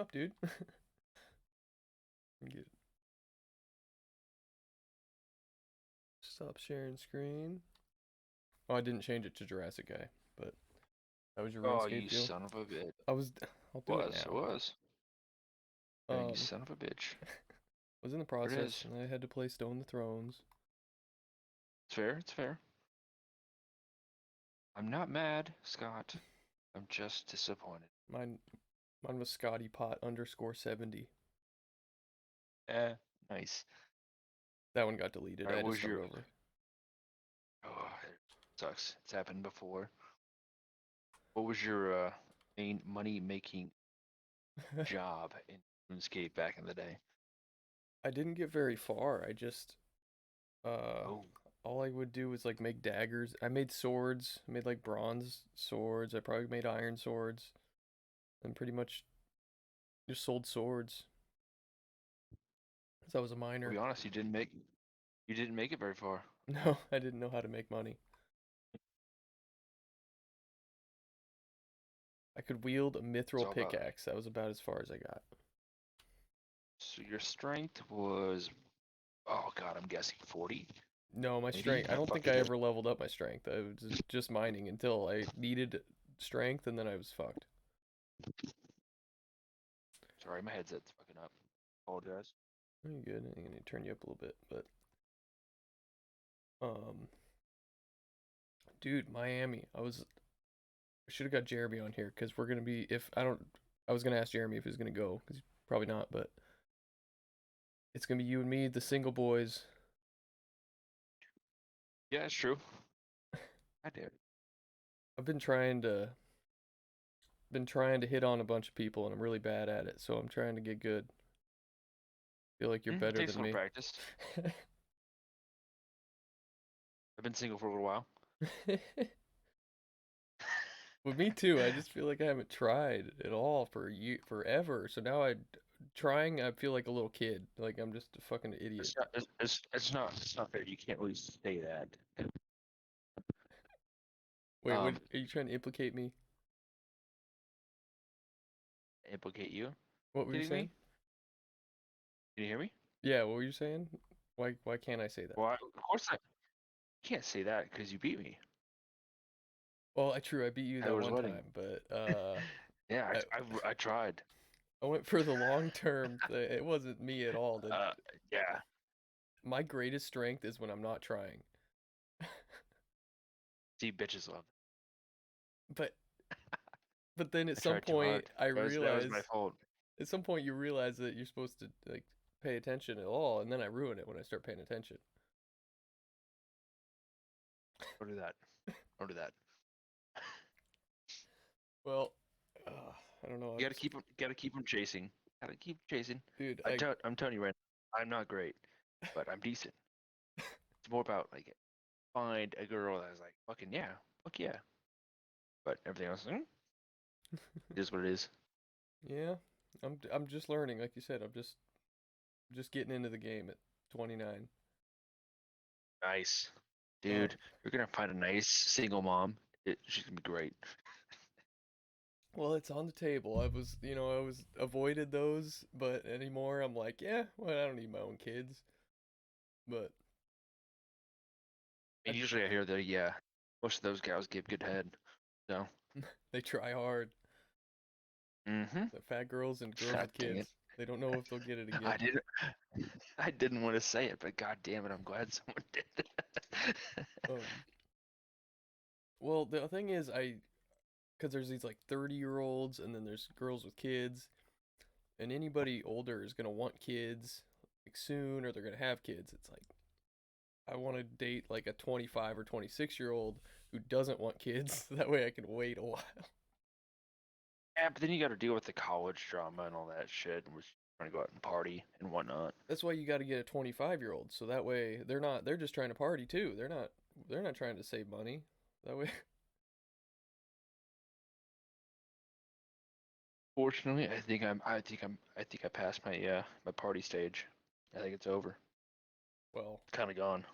up, dude? Get Stop sharing screen. Oh, I didn't change it to Jurassic Guy, but that was your Oh, RuneScape you deal. son of a bitch. I'll do it It now. was. Yeah, you Um, son of a bitch. was in the There it process, is. and I had to play Stone the Thrones. It's fair, it's fair. I'm not mad, Scott. I'm just disappointed. Mine, mine was Scotty Pot underscore 70. Eh, nice. That one got deleted. I Alright, had what to was start your... over. Oh, it sucks. It's happened before. What was your main money-making job in RuneScape back in the day? I didn't get very far. Uh, Oh, all I would do was like make daggers. I made swords. I made like bronze swords. I probably made iron swords, and pretty much just sold swords. Cause I was a to be miner. honest, you didn't make it very far. No, I didn't know how to make money. I could wield a It's mithril all about... pickaxe. That was about as far as I got. So your strength was... Oh god, I'm guessing 40? No, my Maybe? strength. I don't Fuck think you, I dude. ever leveled up my strength. I was just mining until I needed strength, and then I was fucked. Sorry, my headset's fucking up. Apologize. You're good. I'm gonna turn you up a little bit, but um, dude, Miami. I should have got Jeremy on here because we're gonna be. If I don't, I was gonna ask Jeremy if he's gonna go because he's probably not, but it's gonna be you and me, the single boys. Yeah, it's true. I did. I've been trying to hit on a bunch of people, and I'm really bad at it. So I'm trying to get good. Feel like you're better Takes a than little me. practice. I've been single for a little while. With me too. I just feel like I haven't tried at all for forever. So now trying. I feel like a little kid. Like I'm just a fucking idiot. It's not fair. You can't really say that. Wait, what? Um, Are you trying to implicate me? implicate you. What were you Kidding saying? me? Can you hear me? Yeah, what were you saying? Why can't I say that? Well, of course I can't say that because you beat me. Well, I beat you I that was one winning. time, but Yeah, I I tried. I went for the long term. It wasn't me at all. Uh, yeah. My greatest strength is when I'm not trying. See, bitches love. But but then at I some tried too point hard. I That was my realize fault. at some point you realize that you're supposed to like pay attention at all, and then I ruin it when I start paying attention. Don't do that. Don't do that. Well, I don't know. You gotta keep them chasing. Gotta keep chasing. Dude, I'm telling you right now, I'm not great, but I'm decent. It's more about like find a girl that's like fucking yeah, fuck yeah. But everything else, it is what it is. yeah, I'm just learning. Like you said, I'm just getting into the game at 29. Nice, Um, dude. You're gonna find a nice single mom. She's gonna be great. well, it's on the table. I was avoided those, but anymore I'm like, yeah, well, I don't need my own kids. But I, And usually I hear that yeah, most of those gals give good head. So, they try hard. mm-hmm. The fat girls and girls God with dang it. kids, they don't know if they'll get it I again. didn't I didn't want to say it, but god damn it, I'm glad someone did. Um, well, the thing is, because there's these like 30-year-olds, and then there's girls with kids, and anybody older is gonna want kids like soon, or they're gonna have kids. It's like I want to date like a 25 or 26-year-old who doesn't want kids. That way I can wait a while. Yeah, but then you got to deal with the college drama and all that shit, and was trying to go out and party and whatnot. That's why you got to get a 25-year-old. So that way they're just trying to party too. They're not trying to save money. That way Fortunately, I think I passed my my party stage. I think it's over. well, Kind of gone.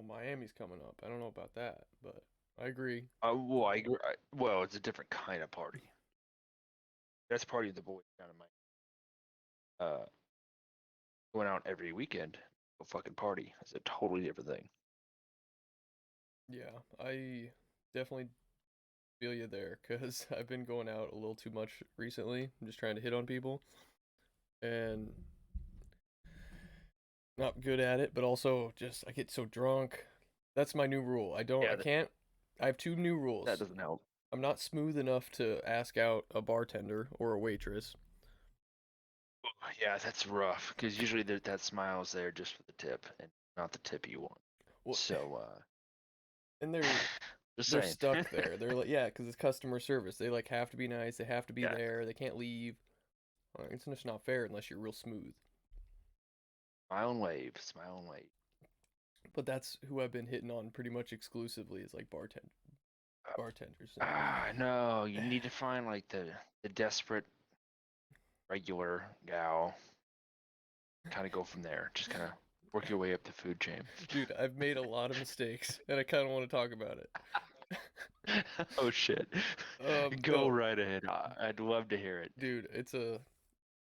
Miami's coming up. I don't know about that, but I agree. Well, well, it's a different kind of party. That's party of the boys down in my going out every weekend. Go fucking party. It's a totally different thing. Yeah, I definitely feel you there because I've been going out a little too much recently. I'm just trying to hit on people and not good at it, but also just I get so drunk. That's my new rule. Yeah, I can't, I have two new that rules. doesn't help. I'm not smooth enough to ask out a bartender or a waitress. Yeah, that's rough because usually that smile's there just for the tip and not the tip you want. Well, So, and just they're saying. stuck there. They're like, yeah, because it's customer service. They like have to be nice. They have to be Yeah, there. They can't leave. It's just not fair unless you're real smooth. smile and wave, smile and wave. But that's who I've been hitting on pretty much exclusively is like bartenders. And No, you need to find like the desperate regular gal. Kind of go from there. Just kind of work your way up the food chain. dude, I've made a lot of mistakes, and I kind of want to talk about it. Oh shit. Go No, right ahead. I'd love to hear it. dude, it's a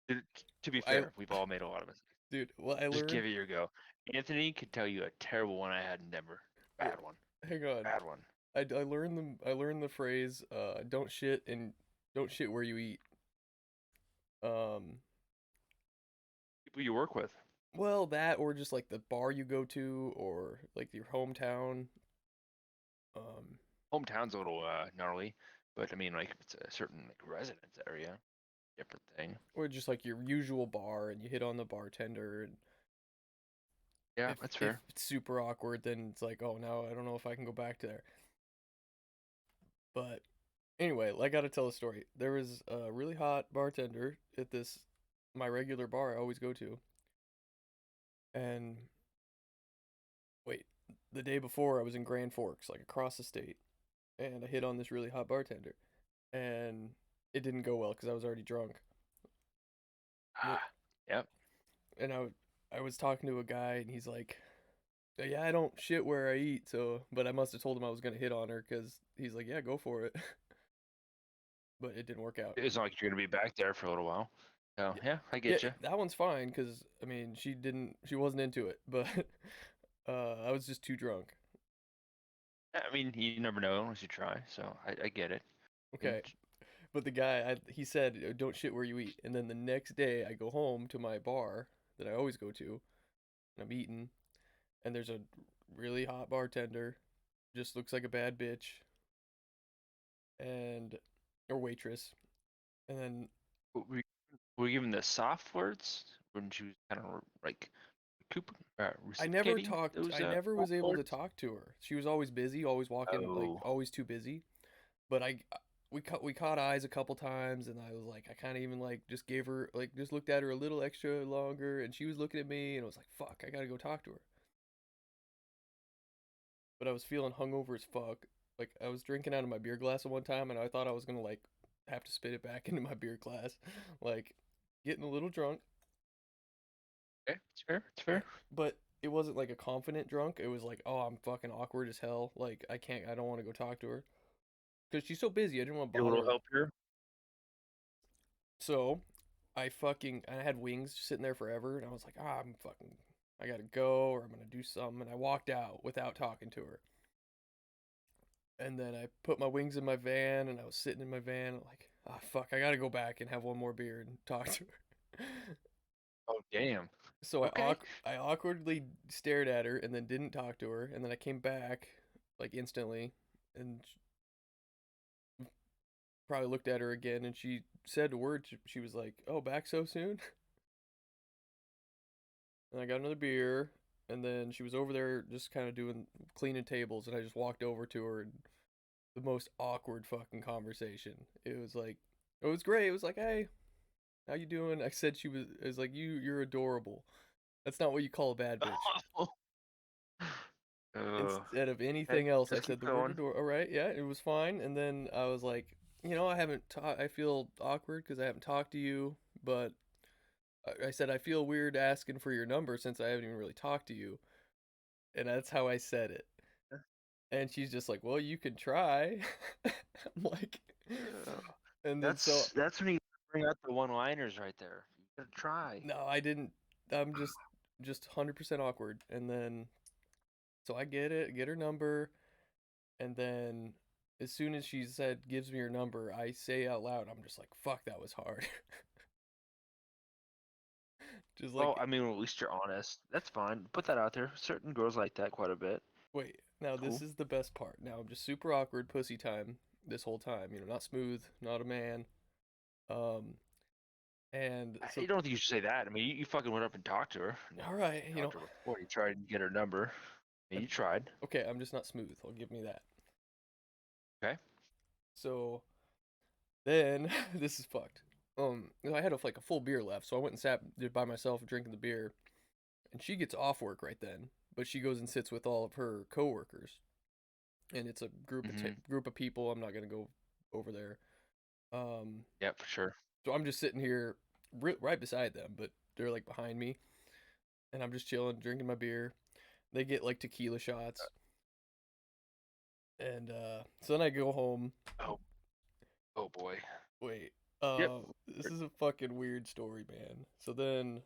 To to be I, fair, we've all made a lot of mistakes. dude. Well, I Just give learned. it your go. Anthony could tell you a terrible one I had in Denver. Well, Bad one. hang on. Bad one. I learned the phrase. Don't shit where you eat. Um, People you work with. well, that or just like the bar you go to or like your hometown. Um, Hometown's a little gnarly, but I mean, like if it's a certain like residence area, different thing. or just like your usual bar, and you hit on the bartender, and Yeah, that's if fair. it's super awkward, then it's like, oh no, I don't know if I can go back to there. But anyway, I gotta tell a story. There was a really hot bartender at this my regular bar I always go to, and wait, the day before I was in Grand Forks, like across the state, and I hit on this really hot bartender, and it didn't go well because I was already drunk. Yep. And I was talking to a guy, and he's like, "Yeah, I don't shit where I eat." So, but I must have told him I was gonna hit on her because he's like, "Yeah, go for it." But it didn't work out. It's not like you're gonna be back there for a little while. So Yeah, yeah, I yeah, get you. that one's fine because I mean she wasn't into it, but I was just too drunk. I mean, you never know unless you try. So I get it. And Okay, but the guy he said don't shit where you eat, and then the next day I go home to my bar that I always go to, and I'm eating, and there's a really hot bartender, just looks like a bad bitch, and or waitress, and then were you given the soft words when she was kind of like reciprocating those I never soft was able to words? talk to her. She was always busy, always walking like Oh, always too busy. But we caught eyes a couple times, and I was like I kind of even like just gave her like just looked at her a little extra longer, and she was looking at me, and I was like fuck, I gotta go talk to her. But I was feeling hungover as fuck. Like I was drinking out of my beer glass at one time, and I thought I was gonna like have to spit it back into my beer glass, like getting a little drunk. okay, it's fair. It's eh, fair. But it wasn't like a confident drunk. It was like, oh, I'm fucking awkward as hell. Like I don't want to go talk to her because she's so busy. I didn't want to Need a bother little her. help here. So I had wings sitting there forever, and I was like, I gotta go, or I'm gonna do something. And I walked out without talking to her. And then I put my wings in my van, and I was sitting in my van, like, fuck, I gotta go back and have one more beer and talk to her. Oh damn. So Okay. I awkwardly stared at her and then didn't talk to her, and then I came back like instantly, and probably looked at her again, and she said a word. She was like, "Oh, back so soon?" And I got another beer, and then she was over there just kind of doing cleaning tables, and I just walked over to her, and the most awkward fucking conversation. It was great. It was like, "Hey, how you doing?" I said she was. It was like, "You're adorable." That's not what you call a bad bitch. uh, Instead of okay, anything else, I just said keep the word going. adore. All right, yeah, it was fine. And then I was like, I haven't talked. I feel awkward because I haven't talked to you, but I said I feel weird asking for your number since I haven't even really talked to you, and that's how I said it. And she's just like, "Well, you can try." I'm like, Uh, and then so that's when you bring out the one-liners right there. You gotta try. No, I didn't. I'm just 100% awkward. And then so I get her number, and then as soon as she said gives me her number, I say out loud, I'm just like, fuck, that was hard. Just Well, like, I mean, at least you're honest. That's fine. Put that out there. Certain girls like that quite a bit. wait, now this Cool. is the best part. Now I'm just super awkward pussy time this whole time. Not smooth, not a man. Um, and You so don't think you should say that. I mean, you fucking went up and talked to her. all right, Talked to her before. You tried to get her number. And you tried. okay, I'm just not smooth. I'll give me that. Okay. So then this is fucked. I had like a full beer left, so I went and sat by myself drinking the beer, and she gets off work right then, but she goes and sits with all of her coworkers, and it's a group of people. I'm not gonna go over there. Yeah, for sure. So I'm just sitting here right beside them, but they're like behind me, and I'm just chilling, drinking my beer. They get like tequila shots, and so then I go home. Oh, oh boy. Wait, Yep. this is a fucking weird story, man. So then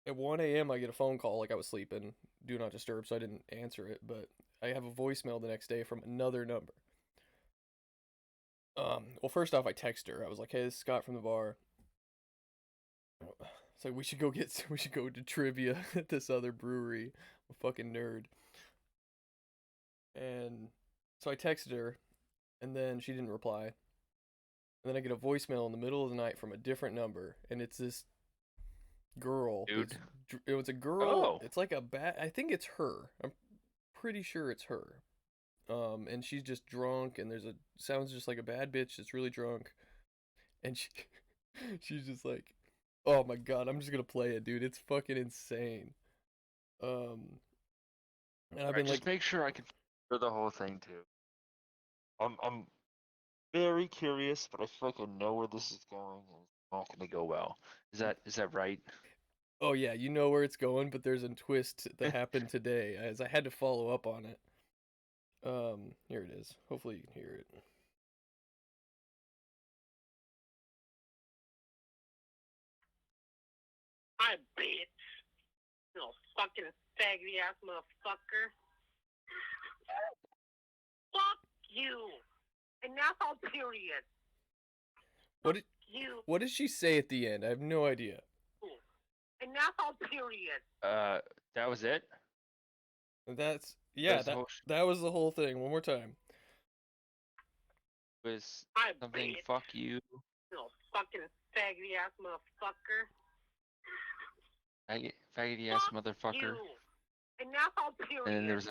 at 1 a.m. I get a phone call, like I was sleeping, do not disturb, so I didn't answer it, but I have a voicemail the next day from another number. Well, first off, I text her. I was like, "Hey, this is Scott from the bar. It's like we should go to trivia at this other brewery. I'm a fucking nerd." And so I texted her, and then she didn't reply. And then I get a voicemail in the middle of the night from a different number, and it's this girl. Dude. It's a girl. Oh. It's like a bat. I think it's her. I'm pretty sure it's her. And she's just drunk, and sounds just like a bad bitch that's really drunk, and she's just like, oh my god, I'm just gonna play it, dude. It's fucking insane. And I've been Just like, make sure I can hear the whole thing too. I'm very curious, but I feel like I know where this is going, and it's not gonna go well. Is that right? oh yeah, you know where it's going, but there's a twist that happened today, as I had to follow up on it. Here it is. Hopefully you can hear it. I bitch. You know, fucking faggy ass motherfucker. Fuck you. And that's all period. What did she say at the end? I have no idea. And that's all period. That was it? That was the whole thing. One more time. Was I something bitch. fuck you? You know, fucking faggy ass motherfucker. Faggoty ass motherfucker. You. And that's all period. And then there was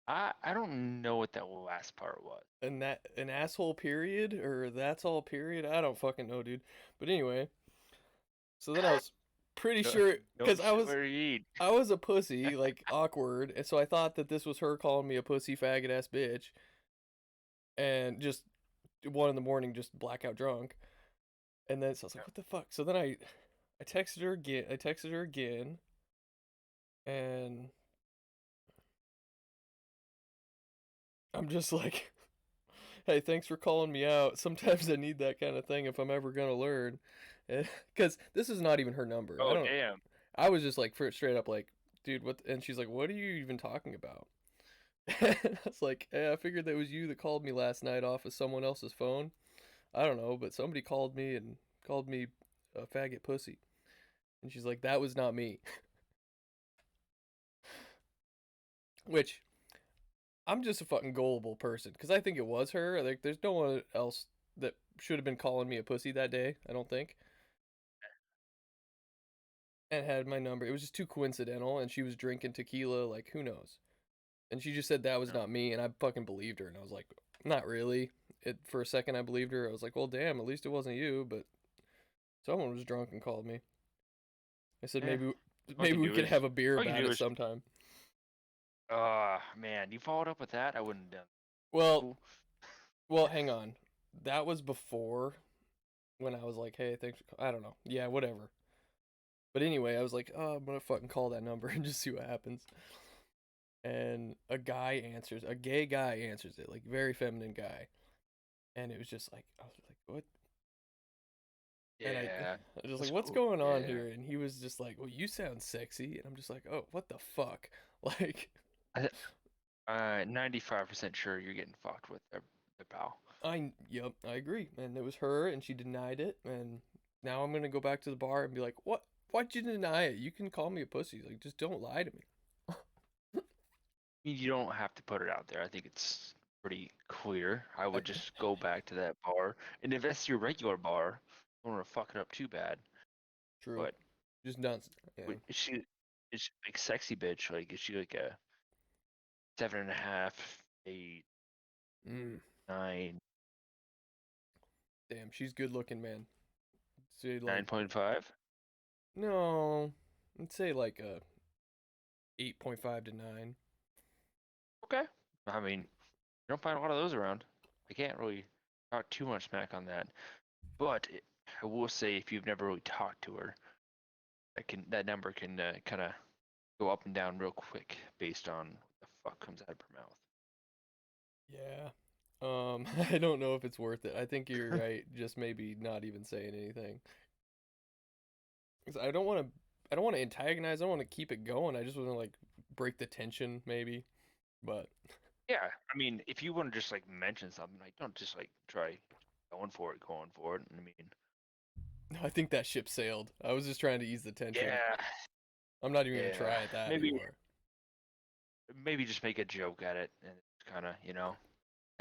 I don't know what that last part was. And that an asshole period, or that's all period? I don't fucking know, dude. But anyway, so then I was pretty sure, because I was a pussy, like awkward, and so I thought that this was her calling me a pussy faggot ass bitch, and just 1 a.m, just blackout drunk. And then so I was like, what the fuck? So then I texted her again. And I'm just like, hey, thanks for calling me out. Sometimes I need that kind of thing if I'm ever gonna learn. Because this is not even her number. Oh, damn. I was just like, straight up like, dude, what? And she's like, what are you even talking about? And I was like, hey, I figured that was you that called me last night off of someone else's phone. I don't know, but somebody called me and called me a faggot pussy. And she's like, that was not me. Which, I'm just a fucking gullible person, because I think it was her. Like, there's no one else that should have been calling me a pussy that day, I don't think. And had my number. It was just too coincidental, and she was drinking tequila, like, who knows? And she just said that was not me, and I fucking believed her, and I was like, not really. For a second, I believed her. I was like, well, damn, at least it wasn't you, but someone was drunk and called me. I said, maybe we could have a beer about it sometime. Man, you followed up with that? I wouldn't have done. Well, hang on. That was before, when I was like, hey, thanks for I don't know. Yeah, whatever. But anyway, I was like, oh, I'm gonna fucking call that number and just see what happens. And a gay guy answers it, like very feminine guy. and it was just like I was like, what? And I, Yeah. I was just That's like, what's cool. going on Yeah. here? And he was just like, well, you sound sexy, and I'm just like, oh, what the fuck? Like, 95% sure you're getting fucked with their pal. yep, I agree. And it was her, and she denied it, and now I'm gonna go back to the bar and be like, what? Why'd you deny it? You can call me a pussy. Like, just don't lie to me. You don't have to put it out there. I think it's pretty clear. I would just go back to that bar, and if that's your regular bar, don't want to fuck it up too bad. True. But Just nuts. Yeah. is she like sexy bitch? Like is she like a 7.5, 8, Mm. 9, Damn, she's good looking, man. Say like 9.5? no, I'd say like a 8.5 to 9. Okay. I mean, you don't find a lot of those around. I can't really talk too much smack on that. But I will say, if you've never really talked to her, that number can kind of go up and down real quick based on what the fuck comes out of her mouth. Yeah. I don't know if it's worth it. I think you're right. Just maybe not even saying anything. 'Cause I don't want to antagonize. I don't want to keep it going. I just want to like break the tension, maybe. But Yeah, I mean, if you want to just like mention something, like don't just like try going for it. I mean, I think that ship sailed. I was just trying to ease the tension. yeah, I'm not even gonna yeah, try at that maybe anymore. just make a joke at it and kind of hang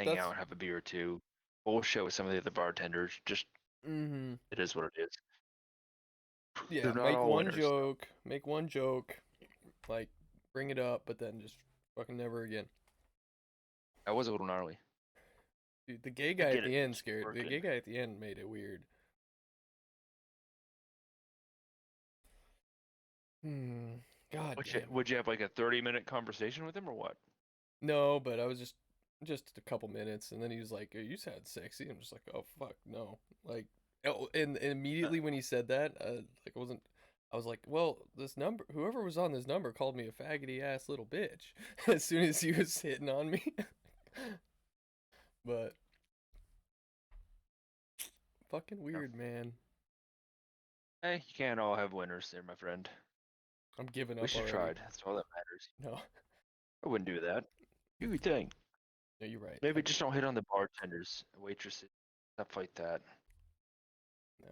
That's out, have a beer or two, bullshit with some of the other bartenders. Just mm-hmm. it is what it is. Yeah, They're not all winners. make one joke, like bring it up, but then just fucking never again. That was a little gnarly. Dude, the gay I guy at get it. the end It's scared. The working. gay guy at the end made it weird. Hmm. God damn. Would you have like a 30-minute conversation with him or what? No, but I was just a couple minutes, and then he was like, "You sound sexy." I'm just like, "Oh fuck, no!" Like, oh, and immediately when he said that, like I wasn't. I was like, "Well, this number, whoever was on this number, called me a faggoty ass little bitch." As soon as he was hitting on me, but fucking No. weird, man. Hey, you can't all have winners there, my friend. I'm giving At up least you already. tried. That's all that matters. No, I wouldn't do that. Do your thing. no, you're right. Maybe just don't hit on the bartenders, waitresses, stuff like that. No.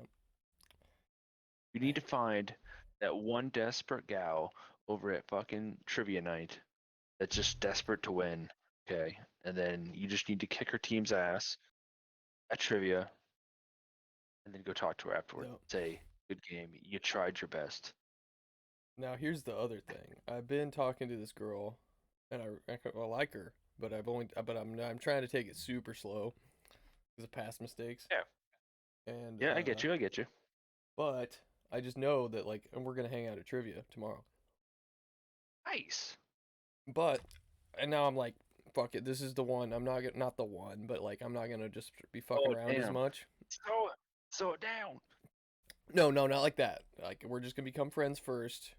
You need to find that one desperate gal over at fucking trivia night that's just desperate to win. Okay. And then you just need to kick her team's ass at trivia and then go talk to her afterward. No. Say, good game. You tried your best. Now here's the other thing. I've been talking to this girl, and I like her, but I'm trying to take it super slow because of past mistakes. Yeah. And Yeah, I get you. I get you. but I just know that like, and we're gonna hang out at trivia tomorrow. Nice. But and now I'm like, fuck it, this is the one. I'm not the one, but like I'm not gonna just be fucking Oh, around as damn. much. Slow it down. No, no, not like that. Like we're just gonna become friends first.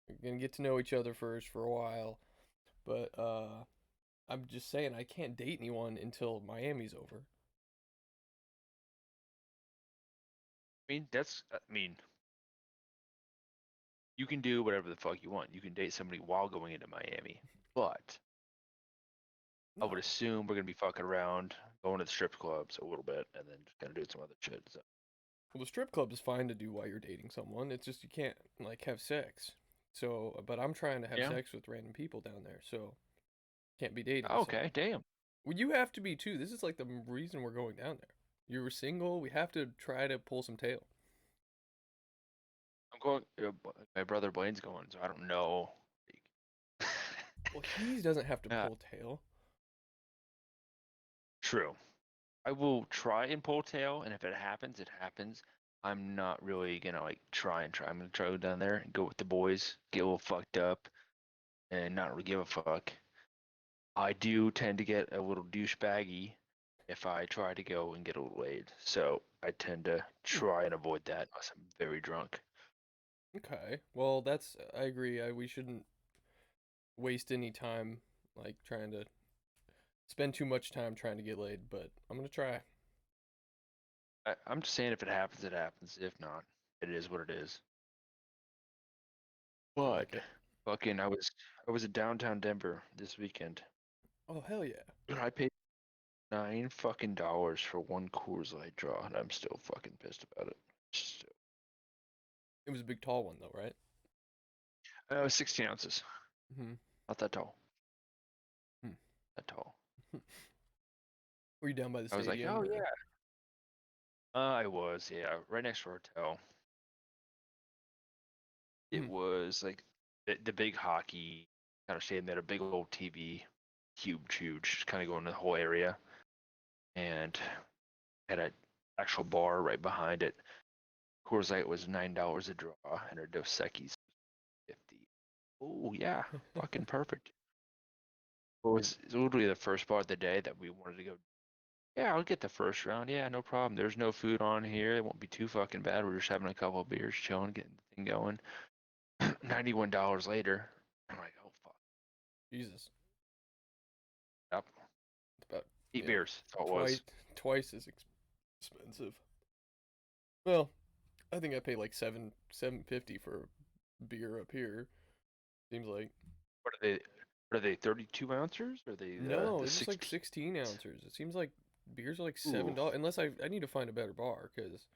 We're gonna get to know each other first for a while. But I'm just saying I can't date anyone until Miami's over. I mean, you can do whatever the fuck you want. You can date somebody while going into Miami. But I would No. assume we're gonna be fucking around, going to the strip clubs a little bit, and then just gonna do some other shit. So Well, the strip club is fine to do while you're dating someone. It's just you can't like have sex. So, but I'm trying to have yeah. sex with random people down there, so can't be dating. So, Okay, damn. well, you have to be too. This is like the reason we're going down there. You were single. We have to try to pull some tail. I'm going. My brother Blaine's going, so I don't know. Well, he doesn't have to uh, pull tail. true. I will try and pull tail, and if it happens, it happens. I'm not really gonna like try and try. I'm gonna try to go down there and go with the boys, get a little fucked up, and not really give a fuck. I do tend to get a little douchebaggy if I try to go and get a little laid. So I tend to try and avoid that unless I'm very drunk. Okay. Well, I agree. We shouldn't waste any time like trying to spend too much time trying to get laid, but I'm gonna try. I'm just saying if it happens, it happens. If not, it is what it is. I But like it. fucking, I was in downtown Denver this weekend. Oh hell yeah! And I paid $9 for one Coors Light draw, and I'm still fucking pissed about it. Still. It was a big tall one though, right? It was 16 ounces. Mm-hmm. Not that tall. Hmm. That tall. Were you down by the I was like, stadium? oh or- yeah. I was, yeah, right next to our hotel. It Hmm. was like the big hockey kind of stadium. They had a big old TV, huge, kind of going to the whole area, and had an actual bar right behind it. Coors Light was $9 a draw, and our Dos Equis 50. Oh yeah, fucking perfect. It was literally the first bar of the day that we wanted to go. Yeah, I'll get the first round. Yeah, no problem. There's no food on here. It won't be too fucking bad. We're just having a couple of beers, chilling, getting the thing going. $91 later, I'm like, oh fuck. Jesus, Yep. it's about 8 beers. That's all it twice was. twice as expensive. Well, I think I paid like $7.50 for a beer up here. Seems like What are they? What are they? 32 ounces? Or are they no, the they're just like 60? 16 ounces. It seems like beers are like Ooh. $7. Unless I need to find a better bar because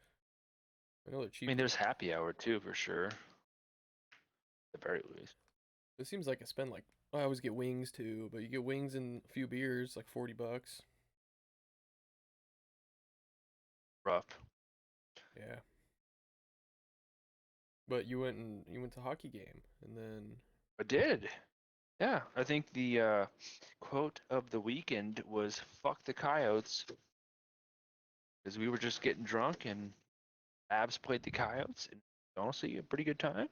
I know they're I mean, cheaper. there's happy hour too for sure. At the very least. It seems like I spend like I always get wings too, but you get wings and a few beers like $40. Rough. Yeah. But you went to hockey game and then I did. Yeah, I think the quote of the weekend was "fuck the coyotes" because we were just getting drunk and Abs played the coyotes and honestly a pretty good time.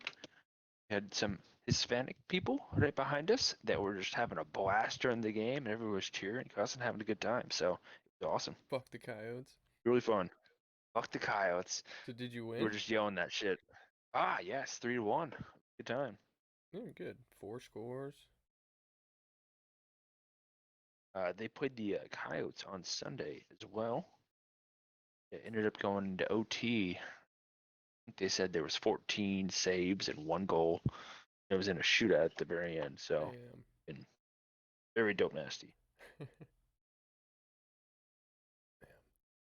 We had some Hispanic people right behind us that were just having a blast during the game and everyone was cheering, cussing, having a good time. So it was awesome, fuck the Coyotes. really fun. Fuck the coyotes. So did you We were win? just yelling that shit. Ah, yes, 3-1. Good time. Yeah, good. 4 scores. They played the Coyotes on Sunday as well. It ended up going into OT. I think they said there was 14 saves and one goal. It was in a shootout at the very end, so Damn. very dope nasty.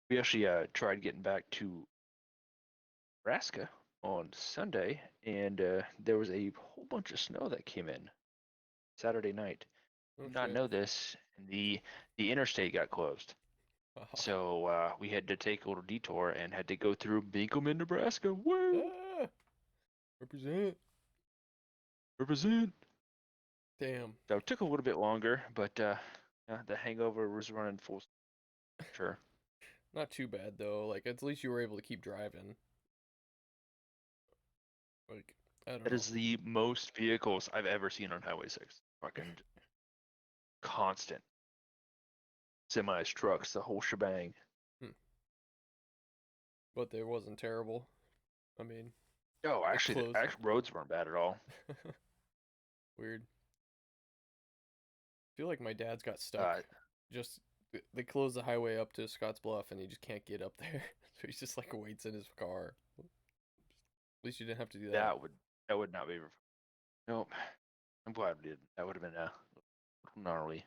We actually tried getting back to Nebraska on Sunday, and there was a whole bunch of snow that came in Saturday night. Oh Did not shit. know this, and the interstate got closed. So we had to take a little detour and had to go through Binkelman, Nebraska. Woo! Ah, represent. Represent. Damn. So it took a little bit longer, but yeah, the hangover was running full. Sure. Not too bad though. Like at least you were able to keep driving. Like I don't That know. is the most vehicles I've ever seen on Highway 6. Fucking constant. Semis, trucks, the whole shebang. Hmm. But there wasn't terrible. I mean, Oh, it actually, the closed. roads weren't bad at all. Weird. I feel like my dad's got stuck. Uh, Just they closed the highway up to Scotts Bluff, and he just can't get up there. So he's just like waits in his car. At least you didn't have to do that. that would not be. Nope. I'm glad we didn't. That would have been gnarly.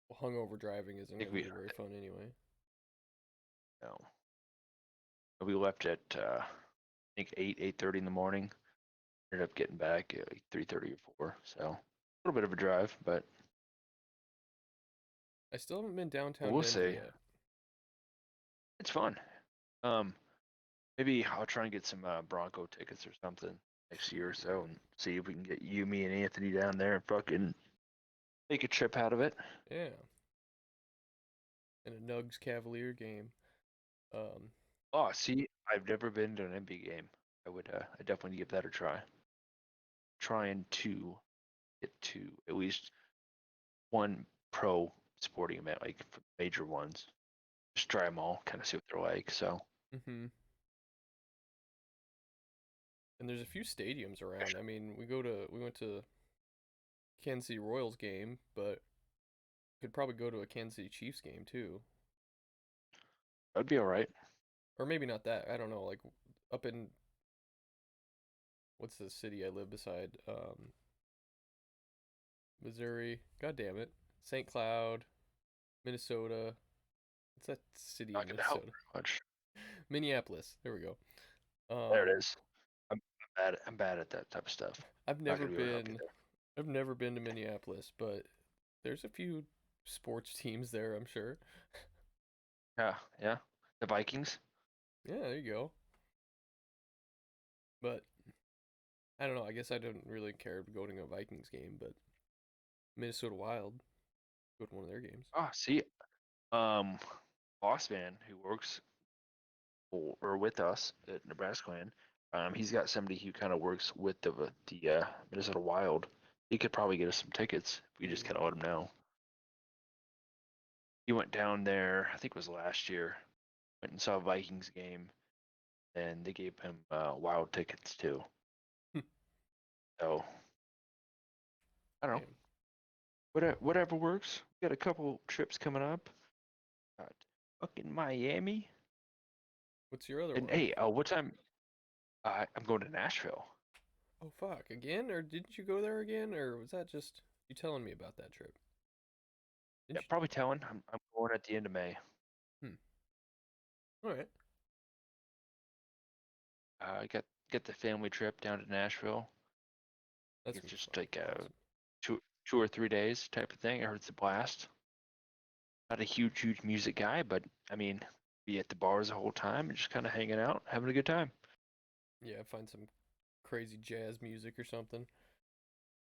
Well, hungover driving isn't think going to we be very fun anyway. no. We left at I think 8:30 in the morning. Ended up getting back at like 3:30 or 4. So a little bit of a drive, but I still haven't been downtown we'll Denver see. yet. It's fun. Um, Maybe I'll try and get some Bronco tickets or something next year or so, and see if we can get you, me, and Anthony down there and fucking make a trip out of it. Yeah. In a Nugs Cavalier game. Um, Oh, see, I've never been to an NBA game. I definitely give that a try. Trying to get to at least one pro sporting event, like for the major ones. Just try them all, kind of see what they're like. So mhm. And there's a few stadiums around. I mean, we went to Kansas City Royals game, but could probably go to a Kansas City Chiefs game too. that'd be all right. or maybe not that. I don't know. Like up in what's the city I live beside? Missouri. God damn it. St. Cloud, Minnesota. What's that city in Not gonna help Minnesota? very much. Minneapolis. There we go. There it is. I'm bad at that type of stuff. I've Not never gonna be able to help you been there. I've never been to Minneapolis, but there's a few sports teams there, I'm sure. Yeah, yeah. The Vikings. Yeah, there you go. But I don't know. I guess I don't really care going to a Vikings game, but Minnesota Wild, go to one of their games. Oh, see, um, boss man who works for, or with us at Nebraska Land, he's got somebody who kind of works with the Minnesota Wild. He could probably get us some tickets if we just kind of let him know. He went down there, I think it was last year, went and saw a Vikings game, and they gave him Wild tickets too. So I don't know, Damn. whatever works. We got a couple trips coming up. Got fucking Miami, What's your other and one? hey, what time? I'm going to Nashville. Oh fuck, again? Or didn't you go there again? Or was that just you telling me about that trip? Yeah, Didn't probably telling. I'm going at the end of May. you? All right. Get the family trip down to Nashville. That's It's gonna be just fucking like a awesome. two or 3 days type of thing. I heard it's a blast. Not a huge music guy, but I mean, be at the bars the whole time and just kind of hanging out, having a good time. Yeah, find some crazy jazz music or something.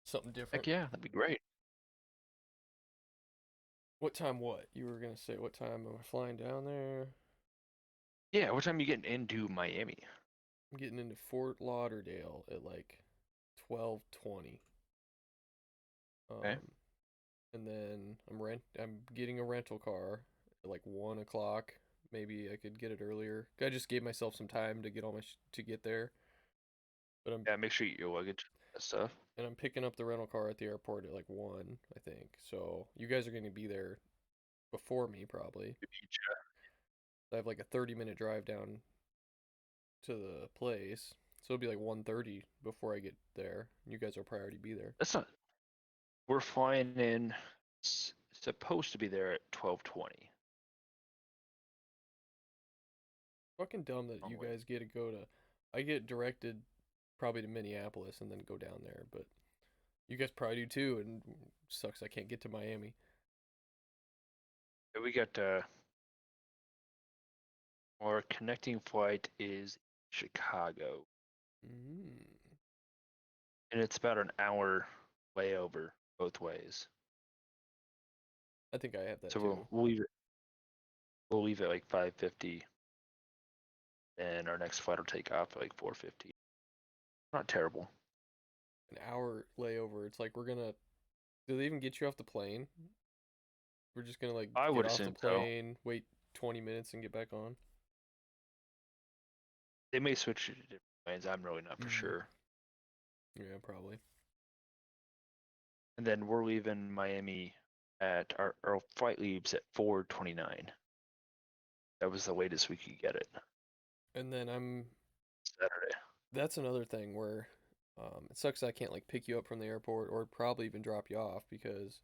Something Heck different. yeah, that'd be great. What time what? You were gonna say what time am I flying down there? Yeah, what time are you getting into Miami? I'm getting into Fort Lauderdale at like 12:20. Okay. Um, and then I'm getting a rental car at like 1 o'clock. Maybe I could get it earlier. I just gave myself some time to get all to get there. But Yeah, make sure you get your luggage, that stuff. I'm picking up the rental car at the airport at like 1, I think. So you guys are going to be there before me probably. I have like a 30-minute drive down to the place. So it'll be like 1:30 before I get there. You guys will probably already be there. That's not. We're flying in. Supposed to be there at 12:20. Fucking dumb that Wrong you way. guys get to go to. I get directed probably to Minneapolis and then go down there, but you guys probably do too. And sucks I can't get to Miami. Yeah, we got our connecting flight is Chicago, Mm, and it's about an hour layover both ways. I think I have that So too. we'll leave at like 5:50, and our next flight will take off at like 4:50. Not terrible. An hour layover. It's like we're gonna. Do they even get you off the plane? We're just gonna like I get would off the assume so. plane, wait 20 minutes, and get back on. They may switch it to different planes. I'm really not for Mm, sure. yeah, probably. And then we're leaving Miami at our flight leaves at 4:29. That was the latest we could get it. And then Saturday. that's another thing where it sucks I can't like pick you up from the airport or probably even drop you off because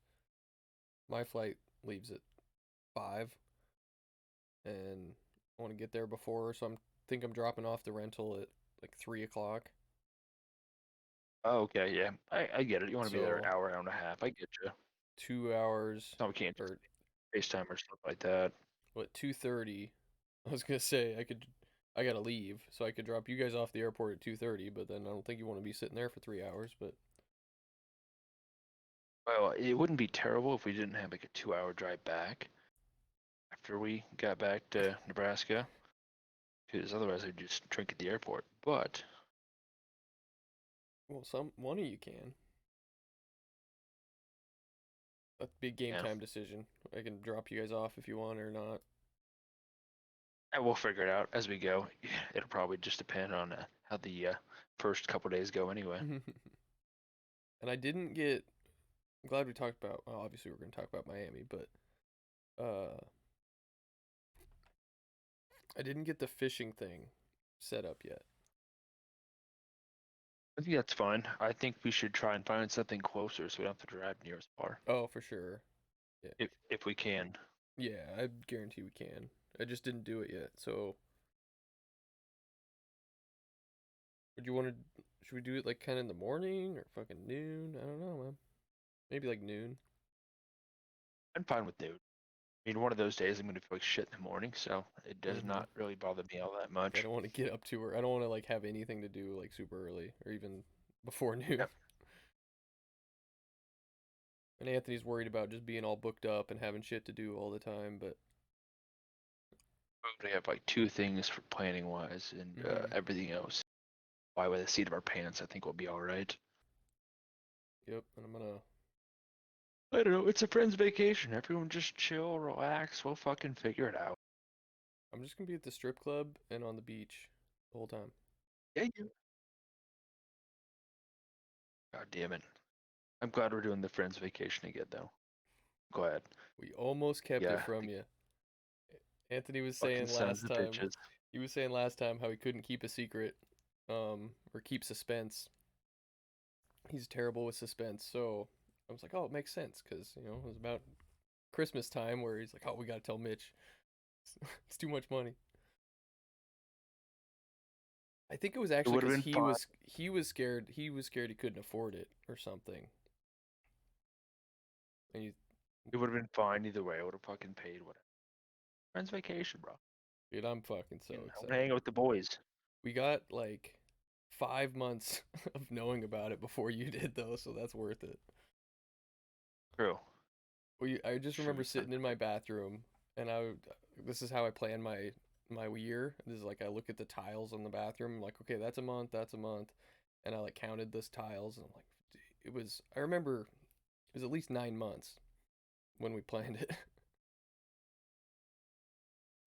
my flight leaves at 5 and I want to get there before, so I'm dropping off the rental at like 3 o'clock. Oh, okay, yeah. I get it. You want to be there an So hour, hour and a half. I get you. 2 hours No, we can't just or FaceTime or stuff like that. what 2:30. I was gonna say I gotta leave, so I could drop you guys off the airport at 2:30, but then I don't think you want to be sitting there for 3 hours. But Well, it wouldn't be terrible if we didn't have like a 2-hour drive back after we got back to Nebraska, because otherwise I'd just drink at the airport. But well, some one of you can. That'd be a game yeah, time decision. I can drop you guys off if you want or not. and we'll figure it out as we go. It'll probably just depend on how the first couple days go anyway. And I didn't get. I'm glad we talked about. Well, obviously we're gonna talk about Miami, but uh, I didn't get the fishing thing set up yet. I think that's fine. I think we should try and find something closer so we don't have to drive near as far. Oh, for sure. Yeah. If we can. Yeah, I guarantee we can. I just didn't do it yet. So, would you want to? Should we do it like kind of in the morning or fucking noon? I don't know, man. Maybe like noon. I'm fine with noon. I mean, one of those days I'm gonna feel like shit in the morning, so it does Mhm. not really bother me all that I much. don't want to get up too early. I don't want to like have anything to do like super early or even before noon. Yep. And Anthony's worried about just being all booked up and having shit to do all the time, but We have like 2 things for planning wise, and Mhm. everything else. Fly by the seat of our pants. I think we'll be all right. yep. And I'm gonna. I don't know. It's a friend's vacation. Everyone just chill, relax. We'll fucking figure it out. I'm just gonna be at the strip club and on the beach the whole time. Yeah, you. God damn it. I'm glad we're doing the friend's vacation again, though. Glad. We almost kept it Yeah, from the you. Anthony was fucking saying sons last of time. bitches. He was saying last time how he couldn't keep a secret, or keep suspense. He's terrible with suspense. So I was like, oh, it makes sense because it was about Christmas time where he's like, oh, we gotta tell Mitch. It's too much money. I think it was It actually would have because been he fun. was scared. He was scared he couldn't afford it or something. And you, It would have been fine either way. I would have fucking paid whatever. Friend's vacation, bro. dude, I'm fucking so And I want to hang excited. out with the boys. We got like 5 months of knowing about it before you did though, so that's worth it. True. I just True. remember sitting in my bathroom, and this is how I plan my year. This is like I look at the tiles on the bathroom. I'm like, okay, that's a month, that's a month, and I like counted those tiles, and I'm like, it was. I remember it was at least 9 months when we planned it.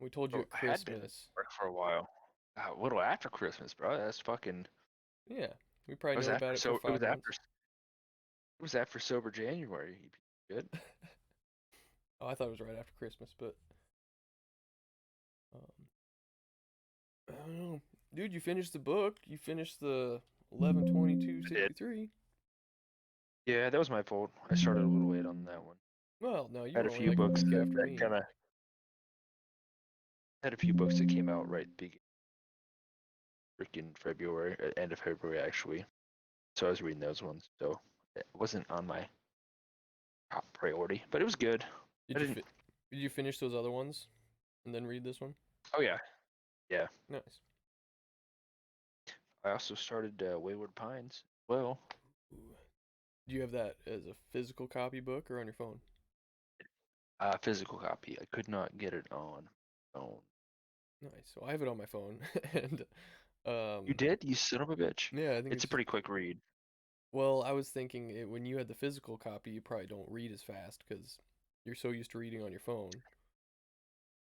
We told you Bro, at I had been at Christmas. work for a while. A little after Christmas, bro. That's fucking. Yeah, we probably It was known about after. it for So it was 5 months. after. It was after sober January. You good? Oh, I thought it was right after Christmas, but um, I don't know, dude. You finished the book. You finished the 11/22 I did. 63. Yeah, that was my fault. I started a little late on that one. Well, no, you Had were a only few like a books week that, after that me. kind of had a few books that came out right freaking February, end of February actually. So I was reading those ones. So it wasn't on my top priority, but it was good. I Did you didn't. fit? Did you finish those other ones and then read this one? Oh yeah, yeah. Nice. I also started Wayward Pines. Well, Ooh. Do you have that as a physical copy book or on your phone? physical copy. I could not get it on phone. Nice. So I have it on my phone, and You did? You son of a bitch. yeah, I think It's it's a just. pretty quick read. Well, I was thinking when you had the physical copy, you probably don't read as fast because you're so used to reading on your phone.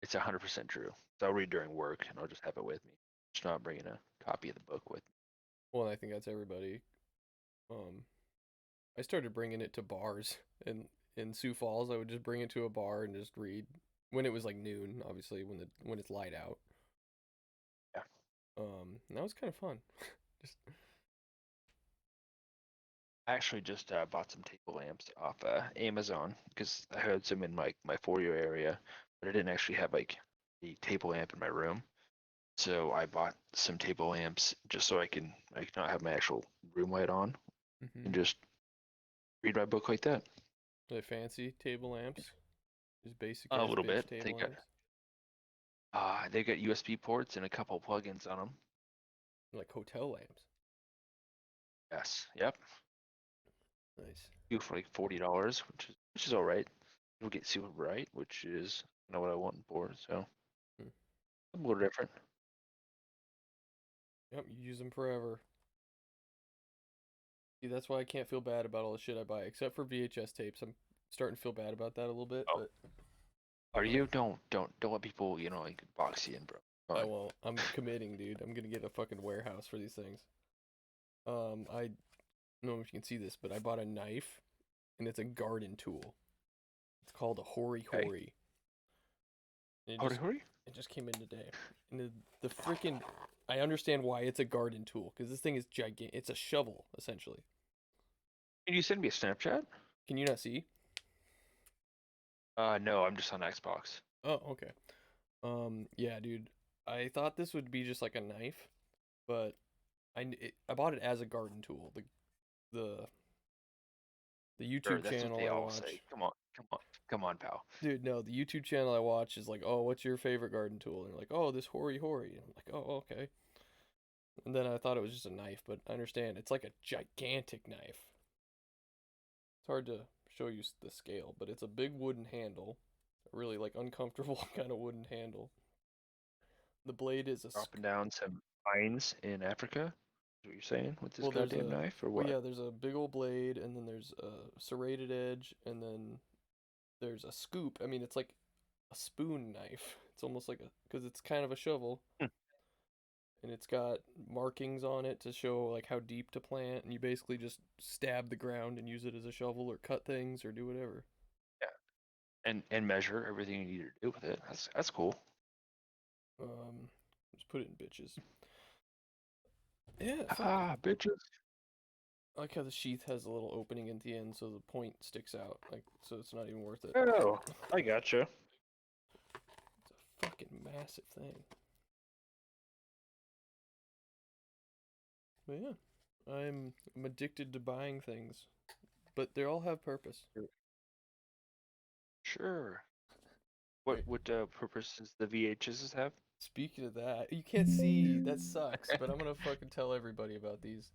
It's 100% true. So I'll read during work and I'll just have it with me. Just not bringing a copy of the book with me. Well, I think that's everybody. Um, I started bringing it to bars in Sioux Falls. I would just bring it to a bar and just read when it was like noon, obviously when it's light out. Yeah. And that was kind of fun. Just I actually just bought some table lamps off Amazon because I had some in my foyer area, but I didn't actually have like a table lamp in my room. So I bought some table lamps just so I can not have my actual room light on mm-hmm. and just read my book like that. Really fancy table lamps. Just basic A ass little bitch bit. table lamps. They got USB ports and a couple plugins on them. Like hotel lamps. Yes. Yep. Nice. Two for like $40, which is all right. It'll get super bright, which is what I want for. So Hmm. a little different. Yep, you use them forever. See, that's why I can't feel bad about all the shit I buy, except for VHS tapes. I'm starting to feel bad about that a little bit, Oh, but are you? Don't let people like box you in, bro. I Fine. won't. I'm committing, dude. I'm gonna get a fucking warehouse for these things. I don't know if you can see this, but I bought a knife, and it's a garden tool. It's called a hori Okay. hori. And it Hurry, just hurry. It just came in today. And the freaking, I understand why it's a garden tool because this thing is gigantic. It's a shovel essentially. Can you send me a Snapchat? Can you not see? No, I'm just on Xbox. Oh, okay. Yeah, dude. I thought this would be just like a knife, but I bought it as a garden tool. The the Sure, YouTube that's what channel they I all watch. say. Come on, pal. Dude, no, the YouTube channel I watch is like, oh, what's your favorite garden tool? And they're like, oh, this hoary. And I'm like, oh, okay. And then I thought it was just a knife, but I understand it's like a gigantic knife. It's hard to show you the scale, but it's a big wooden handle, a really like uncomfortable kind of wooden handle. The blade is a Dropping down some pines in Africa. Is what you're saying with this well, there's goddamn a knife, or well, what? yeah, there's a big old blade, and then there's a serrated edge, and then there's a scoop. I mean, it's like a spoon knife. It's almost like a because it's kind of a shovel, Hmm. and it's got markings on it to show like how deep to plant, and you basically just stab the ground and use it as a shovel or cut things or do whatever. And measure everything you need to do with it. That's cool. Just put it in bitches. Yeah, fuck. Ah, bitches. I like how the sheath has a little opening at the end, so the point sticks out, like so it's not even worth it. Oh, I gotcha. It's a fucking massive thing. But yeah, I'm addicted to buying things, but they all have purpose. Sure. Wait. What purpose does the VHSs have? Speaking of that, you can't see. That sucks, but I'm gonna fucking tell everybody about these.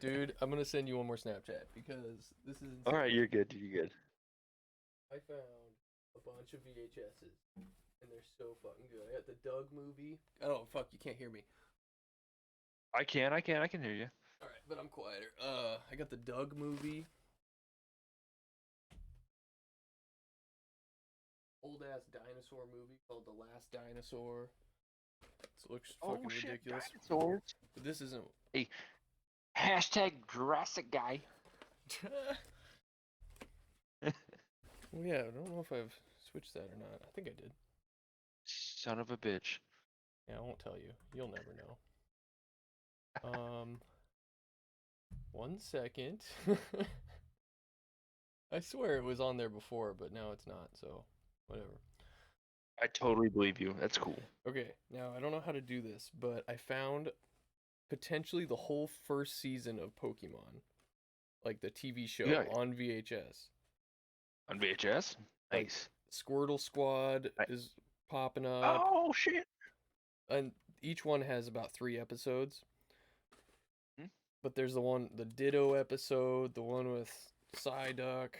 Dude, I'm gonna send you one more Snapchat because this is insane. All right, you're good. You're good. I found a bunch of VHSs, and they're so fucking good. I got the Doug movie. Oh fuck, you can't hear me. I can hear you. All right, but I'm quieter. I got the Doug movie. Old ass dinosaur movie called The Last Dinosaur. It looks fucking ridiculous. Dinosaurs. But this isn't. Hey, hashtag Jurassic guy. Well, yeah, I don't know if I've switched that or not. I think I did. Son of a bitch. Yeah, I won't tell you. You'll never know. 1 second. I swear it was on there before, but now it's not, so whatever. I totally believe you. That's cool. Okay, now I don't know how to do this, but I found potentially the whole first season of Pokemon, like the TV show Yeah. on VHS. On VHS? Like, Nice. Squirtle Squad I- is popping up, Oh shit. and each one has about 3 episodes. Hmm? But there's the Ditto episode, the one with Psyduck.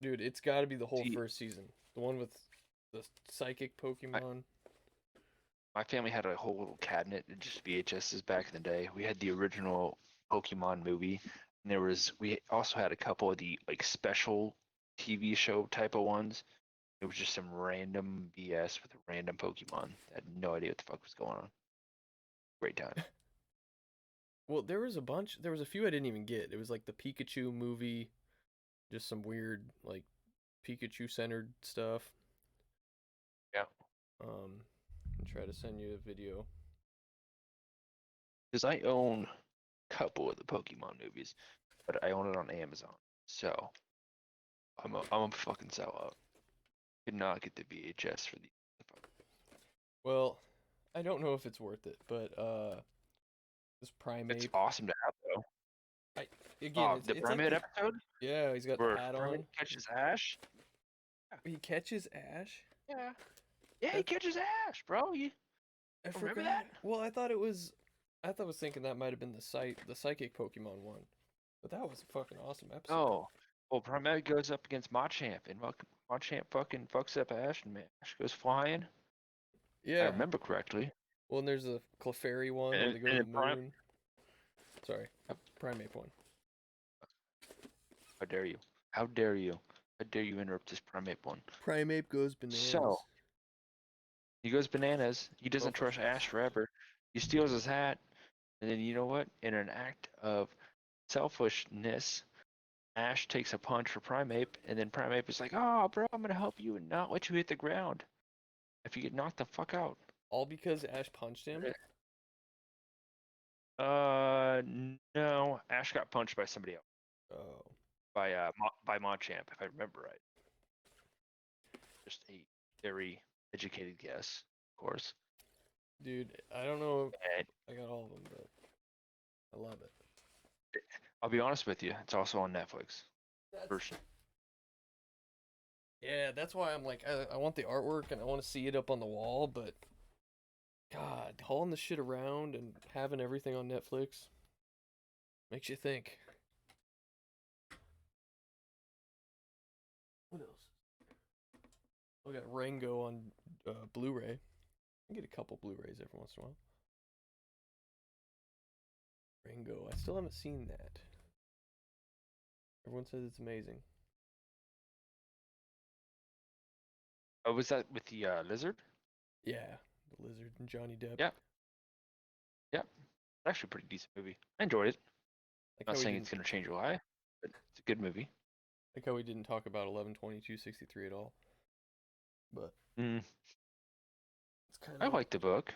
Dude, it's got to be the whole See- first season. The one with the psychic Pokemon. My family had a whole little cabinet of just VHSs back in the day. We had the original Pokemon movie, and we also had a couple of the like special TV show type of ones. It was just some random BS with a random Pokemon. I had no idea what the fuck was going on. Great time. Well, there was a bunch. There was a few I didn't even get. It was like the Pikachu movie, just some weird like Pikachu centered stuff. Yeah. I'll try to send you a video. Because I own a couple of the Pokemon movies, but I own it on Amazon. So I'm a fucking sellout. Could not get the VHS for the. Well, I don't know if it's worth it, but this Primate. It's awesome to have though. Again, The it's like Primate episode yeah, he's got the where hat Primate on. catches Ash. He catches Ash. Yeah. Yeah, he That- catches Ash, bro. You I remember forgot. that? Well, I thought I was thinking that might have been the psychic Pokemon one, but that was a fucking awesome episode. Oh. Well, Primate goes up against Machamp, and Machamp fucking fucks up Ash, and Ash goes flying. Yeah. I remember correctly. Well, and there's a Clefairy one where And- they go to and the Prim- moon. Sorry, Primate one. How dare you? How dare you? How dare you interrupt this Primate one? Primate goes bananas. So- He goes bananas. He doesn't for trust Ash forever. He steals his hat, and then you know what? In an act of selfishness, Ash takes a punch for Primeape, and then Primeape is like, "Oh, bro, I'm gonna help you and not let you hit the ground. If you get knocked the fuck out." All because Ash punched him? No, Ash got punched by somebody else, Oh. by Machamp, if I remember right. Just a very educated guess, of course. Dude, I don't know if And I got all of them, but I love it. I'll be honest with you, it's also on Netflix That's, version. yeah, that's why I'm like, I want the artwork and I want to see it up on the wall, but God, hauling the shit around and having everything on Netflix makes you think. What else? I got Rango on Blu-ray. I get a couple Blu-rays every once in a while. Rango, I still haven't seen that. Everyone says it's amazing. Oh, was that with the lizard? Yeah, the lizard and Johnny Depp. Yeah. Yep. Actually a pretty decent movie. I enjoyed it. Like Not how we saying didn't, it's gonna change your life, but it's a good movie. like how we didn't talk about 11/22/63 at all. But Mm, it's kind I of, like the book.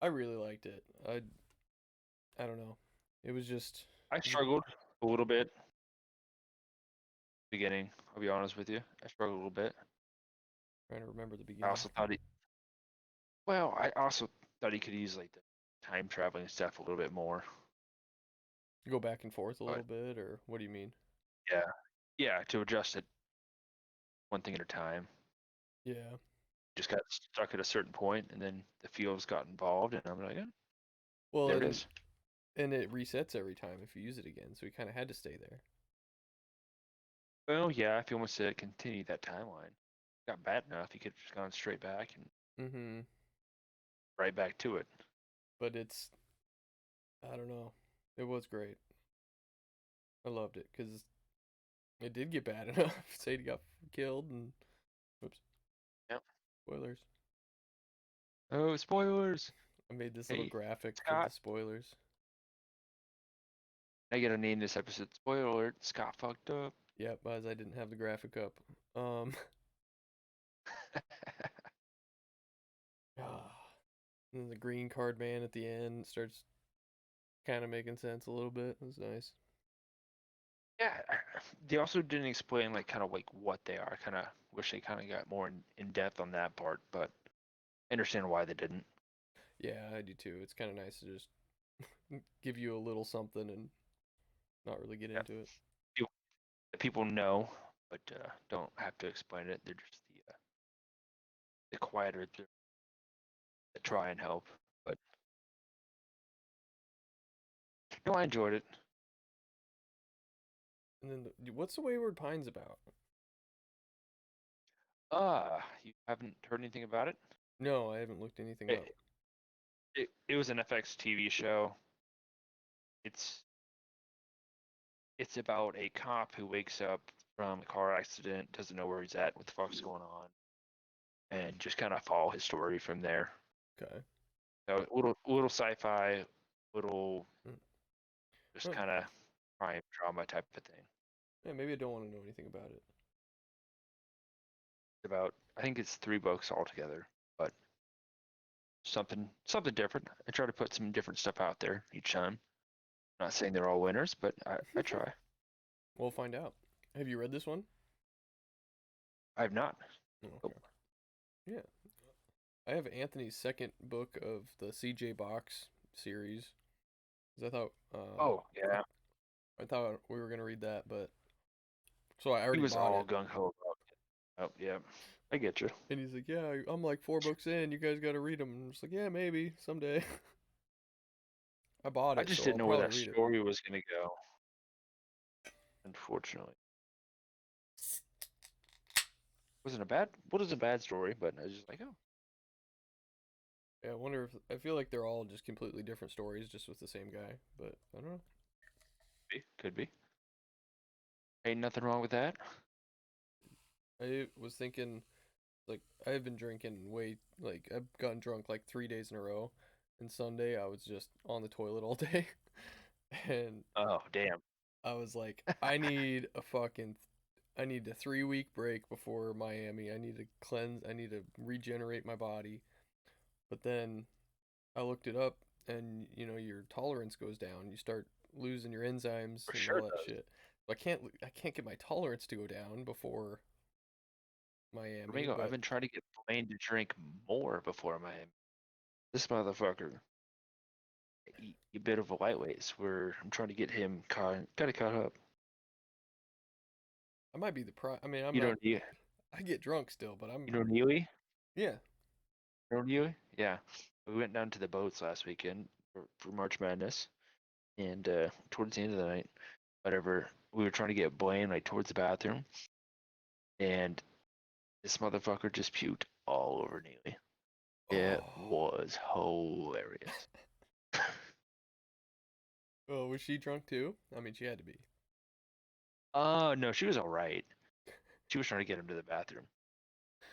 I really liked it. I don't know. It was just, I struggled a little bit beginning. I'll be honest with you. I struggled a little bit. trying to remember the I beginning. also thought I also thought he could use like the time traveling stuff a little bit more. Go back and forth a But little bit, or what do you mean? yeah, yeah, to adjust it one thing at a time. Yeah. Just got stuck at a certain point, and then the fields got involved, and I'm like, Well, there it is. and it resets every time if you use it again, so he kind of had to stay there. Well, yeah, if he wants to continue that timeline, got bad enough, he could have just gone straight back and Mm-hmm. right back to it. But it's, I don't know. It was great. I loved it because it did get bad enough. Sadie got killed, and whoops, Yep. spoilers. Oh, spoilers! I made this little Hey, graphic of the Scott, spoilers. I gotta name this episode "Spoiler Alert." Scott fucked up. Yep, as I didn't have the graphic up. Um, and then the green card man at the end starts kind of making sense a little bit. It was nice. Yeah, they also didn't explain like kind of like what they are. I kind of wish they kind of got more in depth on that part, but I understand why they didn't. Yeah, I do too. It's kind of nice to just give you a little something and not really get Yeah, into it. the people know, but don't have to explain it. They're just the quieter that try and help. But no, I enjoyed it. And then what's the Wayward Pines about? You haven't heard anything about it? No, I haven't looked anything up. It was an FX TV show. It's it's about a cop who wakes up from a car accident, doesn't know where he's at, what the fuck's going on, and just kind of follow his story from there. Okay. So little sci-fi, little Mm. just Huh. kind of crime drama type of thing. Yeah, maybe I don't want to know anything about it. It's about I think it's 3 books altogether, but something different. I try to put some different stuff out there each time. Not saying they're all winners, but I try. We'll find out. Have you read this one? I have not. Oh, Nope. okay. Yeah. I have Anthony's second book of the CJ Box series. 'Cause I thought Oh yeah, I thought we were gonna read that, but so I he already was bought all it. gung ho about it. Oh yeah, I get you. And he's like, "Yeah, I'm like 4 books in. You guys got to read them." I'm just like, "Yeah, maybe someday." I bought I it, just so didn't I'll know where probably that read it. story was gonna go. Unfortunately, wasn't a bad. What is a bad story? But I was just like, oh, Yeah, I wonder if I feel like they're all just completely different stories, just with the same guy. But I don't know. could be. Ain't nothing wrong with that. I was thinking, like, I've been drinking way, like, I've gotten drunk like 3 days in a row, and Sunday I was just on the toilet all day, and Oh damn. I was like, I need a 3 week break before Miami. I need to cleanse. I need to regenerate my body. But then I looked it up, and your tolerance goes down. You start losing your enzymes For and sure all it that does. shit. I can't get my tolerance to go down before Miami. Amigo, I've But been trying to get Blaine to drink more before my this motherfucker. A bit of a lightweight. So I'm trying to get him kind of caught up. I might be I mean, I'm You know, not. I get drunk still, but I'm. you know Neely? Yeah. You know Neely? Yeah. We went down to the boats last weekend for March Madness, and towards the end of the night, whatever, we were trying to get Blaine like towards the bathroom, and this motherfucker just puked all over Neely. It Oh. was hilarious. Oh, was she drunk too? I mean, she had to be. Oh no, she was all right. She was trying to get him to the bathroom.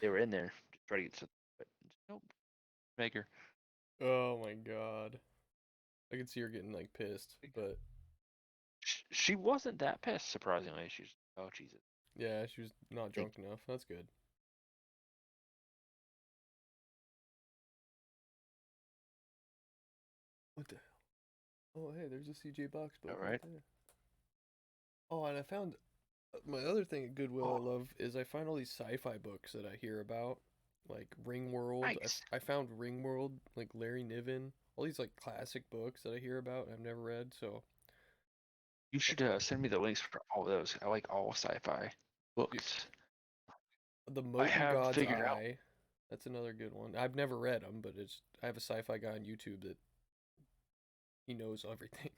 They were in there just trying to get something, but nope. Make her. Oh my god. I could see her getting like pissed, but She wasn't that pissed, surprisingly. She's oh Jesus. yeah, she was not Think drunk enough. That's good. What the hell? Oh, hey, there's a CJ box book all right right. there. Oh, and I found my other thing at Goodwill I Oh, love is I find all these sci-fi books that I hear about, like Ringworld. nice. I found Ringworld, like Larry Niven, all these like classic books that I hear about and I've never read. So You should send me the links for all those. I like all sci-fi y- books. the I Moten have God's figured out Eye, that's another good one. I've never read them, but I have a sci-fi guy on YouTube that he knows everything.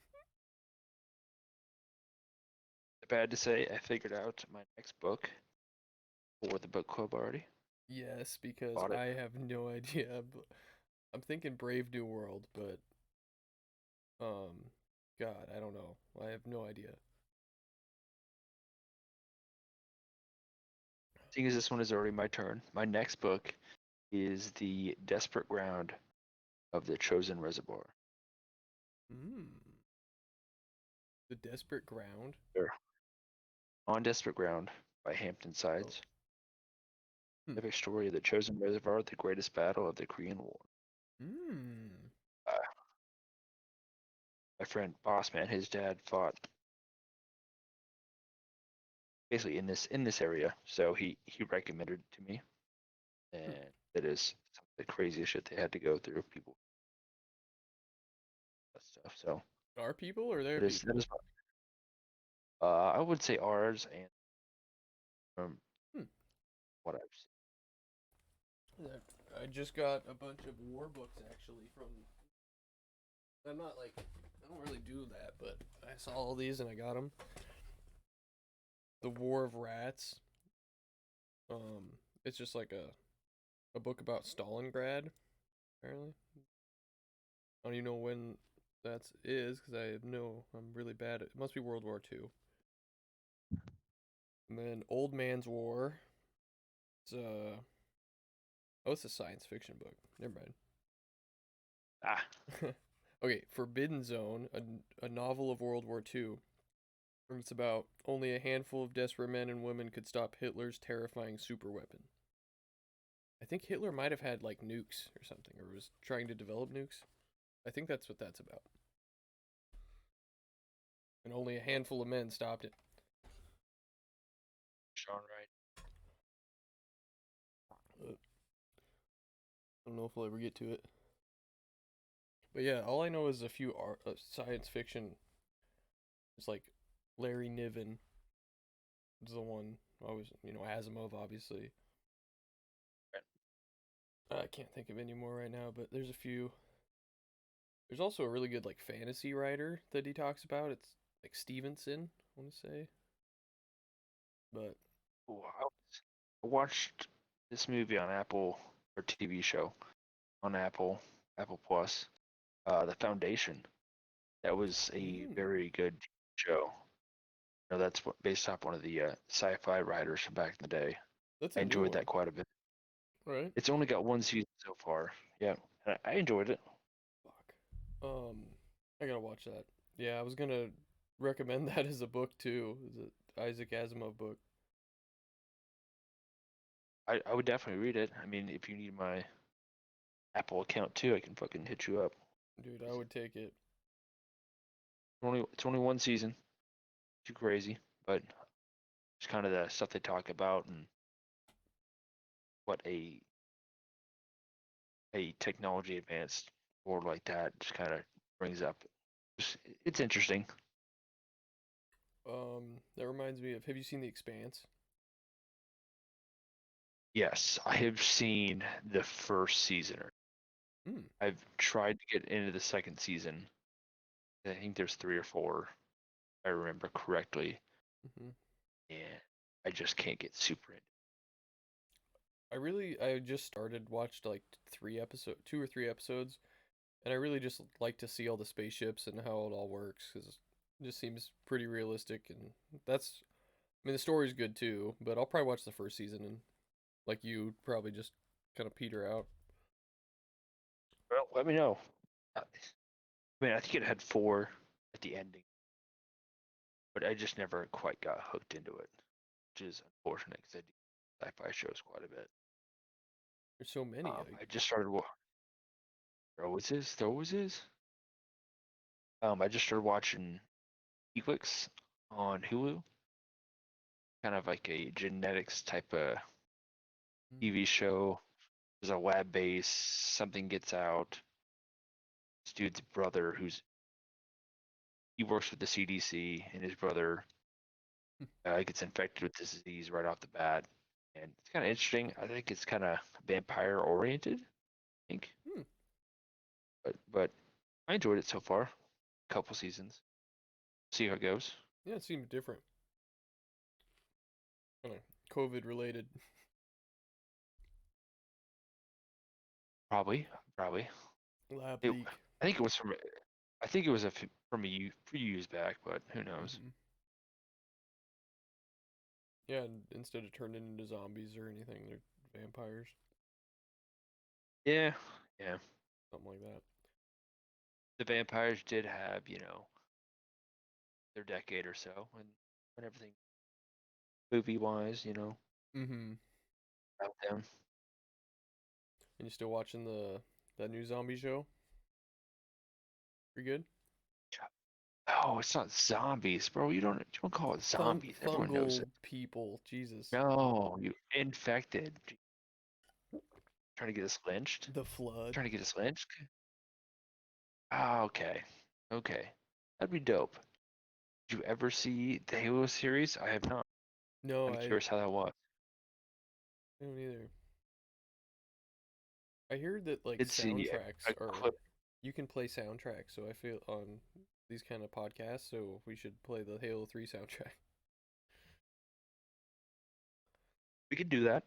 bad to say. I figured out my next book for the book club already. Yes, because Bought it. I have no idea. I'm thinking Brave New World, but um, God, I don't know. I have no idea. Seeing as this one is already my turn, my next book is The Desperate Ground of the Chosen Reservoir. Hmm. The Desperate Ground. There. On Desperate Ground by Hampton Oh. Sides. Hmm. Epic story of the Chosen Reservoir, the greatest battle of the Korean War. Hmm. Uh, my friend Bossman, his dad fought basically in this area, so he recommended it to me, Hmm. and it is some of the craziest shit they had to go through. People, that stuff. So Our people or their that is people? I would say ours and from Hmm. what I've seen. I just got a bunch of war books actually from. I'm not like I don't really do that, but I saw all these and I got them. The War of Rats. It's just like a book about Stalingrad. Apparently, I don't even know when that is because I have no. I'm really bad at. It must be World War II. And then Old Man's War. It's oh, it's a science fiction book. Never Ah, mind. Okay, Forbidden Zone, a novel of World War II. It's about only a handful of desperate men and women could stop Hitler's terrifying superweapon. I think Hitler might have had like nukes or something, or was trying to develop nukes. I think that's what that's about. And only a handful of men stopped it. Sean Wright. I don't know if we'll ever get to it. But yeah, all I know is a few science fiction. It's like Larry Niven is the one. Always, Asimov, obviously. I can't think of any more right now, but there's a few. There's also a really good like fantasy writer that he talks about. It's like Stevenson, I want to say. But Ooh, I watched this movie on Apple or TV show on Apple Plus. The Foundation. That was a mm, very good show. That's based off one of the sci-fi writers from back in the day. that's I a new enjoyed that one, quite a bit. right? It's only got one season so far. Yeah, I enjoyed it. Fuck. I gotta watch that. Yeah, I was gonna. recommend that as a book too. Is it Isaac Asimov book? I would definitely read it. I mean, if you need my Apple account too, I can fucking hit you up. Dude, I would take it. It's only one season. Too crazy, but it's kind of the stuff they talk about and what a technology advanced world like that just kind of brings up. It's interesting. That reminds me of, have you seen The Expanse? Yes, I have seen the first season. Hmm. I've tried to get into the second season. I think there's 3 or 4, if I remember correctly, Mm-hmm. and I just can't get super into. I just started, watched like 2 or 3 episodes, and I really just like to see all the spaceships and how it all works because it just seems pretty realistic. And that's, I mean, the story's good too, but I'll probably watch the first season and, like you, probably just kind of peter out. Well, let me know. I mean, I think it had 4 at the ending, but I just never quite got hooked into it, which is unfortunate because I do sci-fi shows quite a bit. There's so many. I just started. There always is. There always is. I just started watching Helix on Hulu, kind of like a genetics type of TV show. There's a lab base. Something gets out. This dude's brother, he works with the CDC, and his brother gets infected with this disease right off the bat, and it's kind of interesting. I think it's kind of vampire oriented. I think, Hmm. but I enjoyed it so far. Couple seasons. See how it goes. Yeah, it seemed different. Kind of COVID related. Probably. Lab It, leak. I think it was from. I think it was from few years back, but who knows? Hmm. Yeah, and instead of turning into zombies or anything, they're vampires. Yeah, yeah. Something like that. The vampires did have, their decade or so when everything movie wise, Mm-hmm. about them. And you still watching that new zombie show? Pretty good. Oh, it's not zombies, bro. You don't call it zombies. Everyone knows Fungal it. people. Jesus. No, you infected. Trying to get us lynched? The flood. Trying to get us lynched? Ah, okay. Okay. That'd be dope. Did you ever see the Halo series? I have not. No, I'm I curious how that was. don't either. I hear that like Did see soundtracks a are, clip. you can play soundtracks, so I feel on these kind of podcasts, so we should play the Halo 3 soundtrack. We could do that.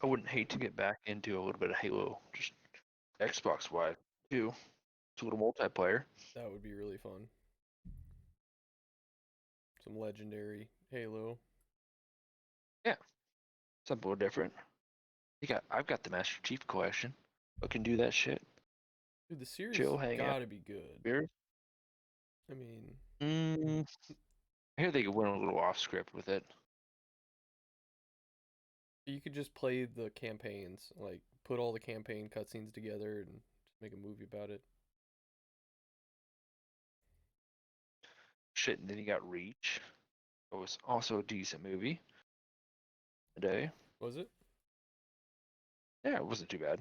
I wouldn't hate to get back into a little bit of Halo, just Xbox wide too. It's a little multiplayer. That would be really fun. Some legendary Halo. Yeah, something a little different. I've got the Master Chief collection. I can do that shit. Dude, the series Chill, hang out, gotta be good. beer. I mean, I hear they went a little off script with it. you could just play the campaigns, like put all the campaign cutscenes together and just make a movie about it. Shit, and then you got Reach. It was also a decent movie. Today, Was it? yeah, it wasn't too bad.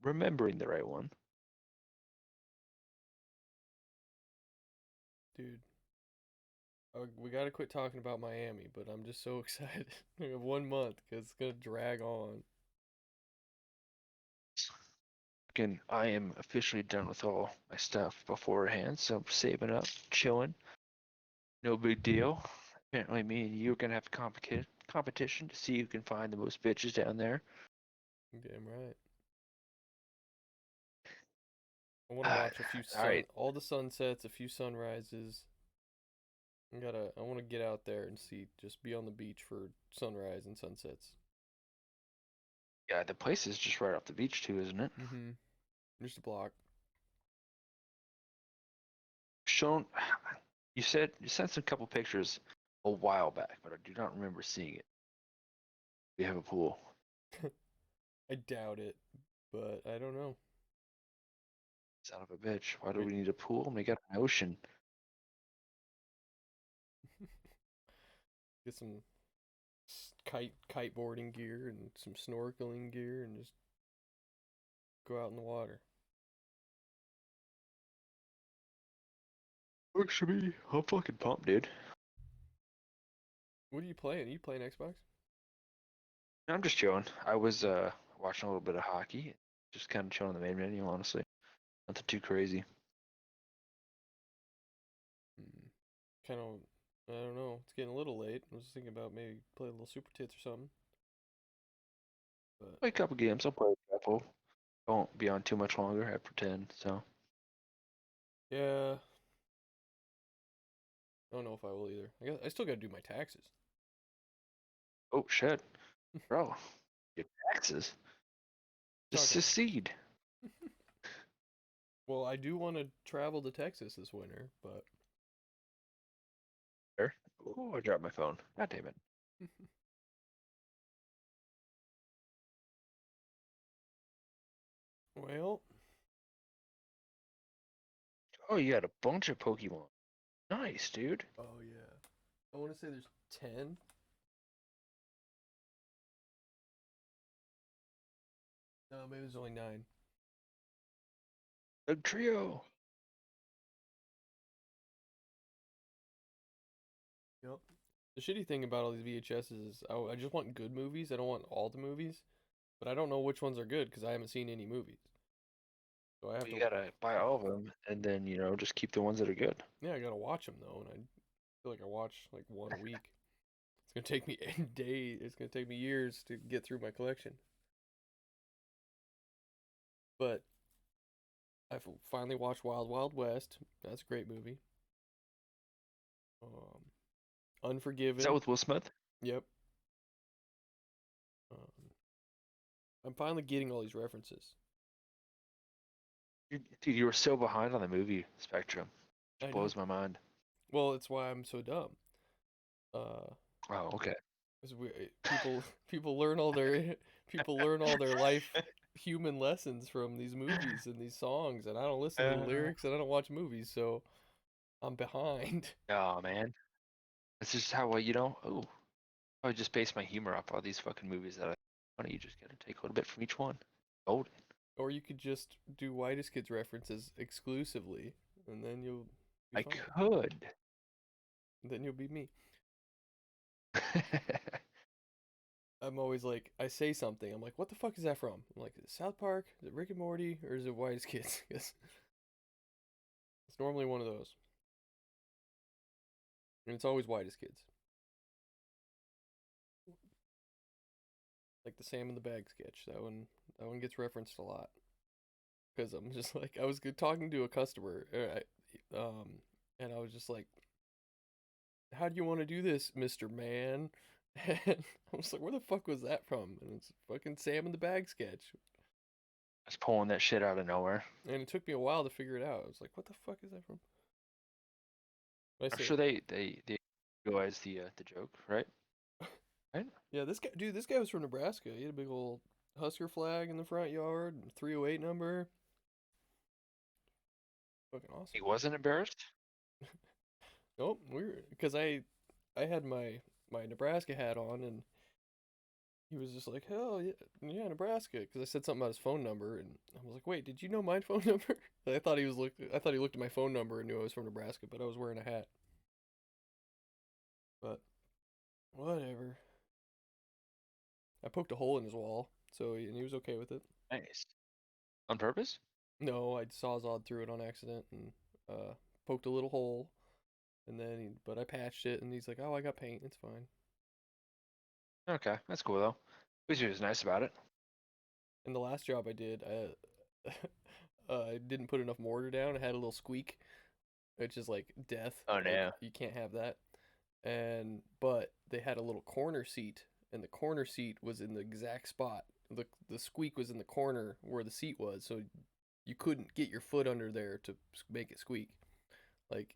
Remembering the right one. Dude, we gotta quit talking about Miami, but I'm just so excited. We have 1 month because it's gonna drag on. Again, I am officially done with all my stuff beforehand, so I'm saving up, chilling. No big deal. Apparently, me and you are gonna have a competition to see who can find the most bitches down there. Damn right. I want to watch a few All right, all the sunsets, a few sunrises. I want to get out there and see, just be on the beach for sunrise and sunsets. yeah, the place is just right off the beach too, isn't it? Mm-hmm. Just a block. shown. You sent a couple pictures a while back, but I do not remember seeing it. We have a pool. I doubt it, but I don't know. Son of a bitch. Why do Wait. we need a pool? We got an ocean. Get some kiteboarding gear and some snorkeling gear and just go out in the water. Works for me. I'm fucking pumped, dude. What are you playing? Are you playing Xbox? I'm just chilling. I was watching a little bit of hockey. Just kind of chilling on the main menu, honestly. Nothing too crazy. Kind of, I don't know. It's getting a little late. I was thinking about maybe play a little Super Tits or something. But Play a couple games. I'll play a couple. I won't be on too much longer after 10, so. yeah, I don't know if I will either. I guess I still gotta do my taxes. Oh, shit. Bro, your taxes. Just Talking. secede. Well, I do want to travel to Texas this winter, but Oh, I dropped my phone. God damn it. well, Oh, you got a bunch of Pokemon. Nice, dude. oh yeah, I want to say there's 10. No, maybe there's only 9. A trio. Yep. The shitty thing about all these VHSs is I just want good movies. I don't want all the movies, but I don't know which ones are good because I haven't seen any movies. So I have You to. gotta buy all of them, and then, just keep the ones that are good. Yeah, I gotta watch them though, and I feel like I watch like one a week. It's gonna take me a day. It's gonna take me years to get through my collection. But I finally watched Wild Wild West. That's a great movie. Is Unforgiven. that with Will Smith? Yep. Um, I'm finally getting all these references. Dude, you were so behind on the movie spectrum. I It know. blows my mind. Well, it's why I'm so dumb. Uh, Oh, okay. people learn all their people learn all their life human lessons from these movies and these songs, and I don't listen to the lyrics and I don't watch movies, so I'm behind. Oh, man. That's just how, oh, I would just base my humor off all these fucking movies that I funny. You just gotta take a little bit from each one. Golden. Or you could just do Whitest Kids references exclusively, and then you'll be I fine. could. Then you'll be me. I'm always like, I say something, I'm like, what the fuck is that from? I'm like, is it South Park? Is it Rick and Morty? Or is it Whitest Kids? It's normally one of those. And it's always Whitest Kids. Like the Sam in the Bag sketch. That one gets referenced a lot. Because I'm just like, I was talking to a customer, and I was just like, how do you want to do this, Mr. Man? And I was like, where the fuck was that from? And it's fucking Sam in the Bag sketch. Just pulling that shit out of nowhere. And it took me a while to figure it out. I was like, what the fuck is that from? I'm sure they realized the joke, right? Right? Yeah, this guy was from Nebraska. He had a big old Husker flag in the front yard, 308 number. Fucking awesome. He wasn't embarrassed? Nope, because I had my Nebraska hat on, and he was just like, hell yeah, Nebraska, because I said something about his phone number, and I was like, wait, did you know my phone number? I thought he looked at my phone number and knew I was from Nebraska, but I was wearing a hat. But whatever. I poked a hole in his wall, and he was okay with it. Nice. On purpose? No, I sawzawed through it on accident and poked a little hole, and then but I patched it, and he's like, "Oh, I got paint. It's fine." Okay, that's cool though. At least he was nice about it. And the last job I did, I didn't put enough mortar down. It had a little squeak, which is like death. Oh, Like, no. you can't have that. But they had a little corner seat, and the corner seat was in the exact spot. The squeak was in the corner where the seat was, so you couldn't get your foot under there to make it squeak. Like,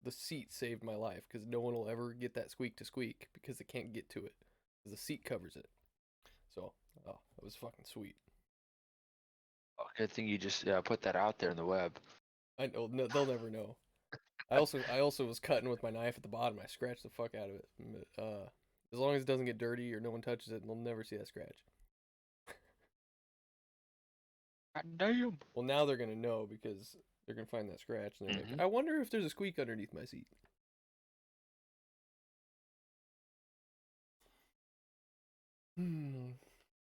the seat saved my life because no one will ever get that squeak to squeak because they can't get to it because the seat covers it. So, oh, that was fucking sweet. Oh, good thing you just put that out there in the web. I know they'll never know. I also was cutting with my knife at the bottom. I scratched the fuck out of it. As long as it doesn't get dirty or no one touches it, they'll never see that scratch. God damn. Well, now they're gonna know because they're gonna find that scratch and they're like, Mhm. I wonder if there's a squeak underneath my seat.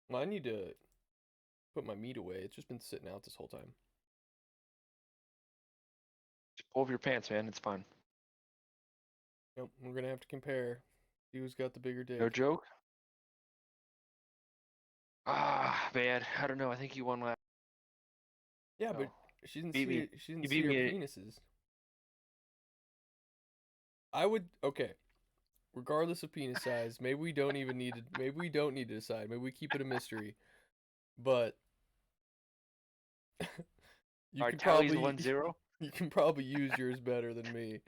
Well, I need to put my meat away. It's just been sitting out this whole time. Just pull over your pants, man. It's fine. Yep, we're gonna have to compare. See who's got the bigger dick. No joke. Ah, man. I don't know. I think you won last. Yeah, but Oh. she didn't Beat me. she didn't You see beat our me. penises. I would okay. Regardless of penis size, maybe we don't need to decide. Maybe we keep it a mystery. But you Our can tally's probably 1-0. you can probably use yours better than me.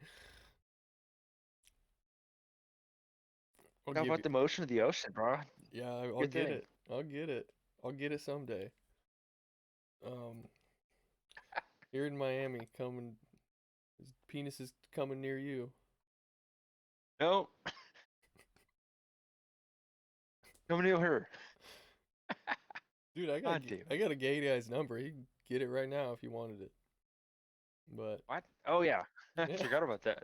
I'll How give about you. the motion of the ocean, bro? Yeah, I'll Your get thing. it. I'll get it. I'll get it someday. Um, here in Miami, coming, his penis is coming near you. No. Coming to her. Dude, God damn I it. got a gay guy's number. He can get it right now if he wanted it. But What? Oh, yeah. I yeah, forgot about that.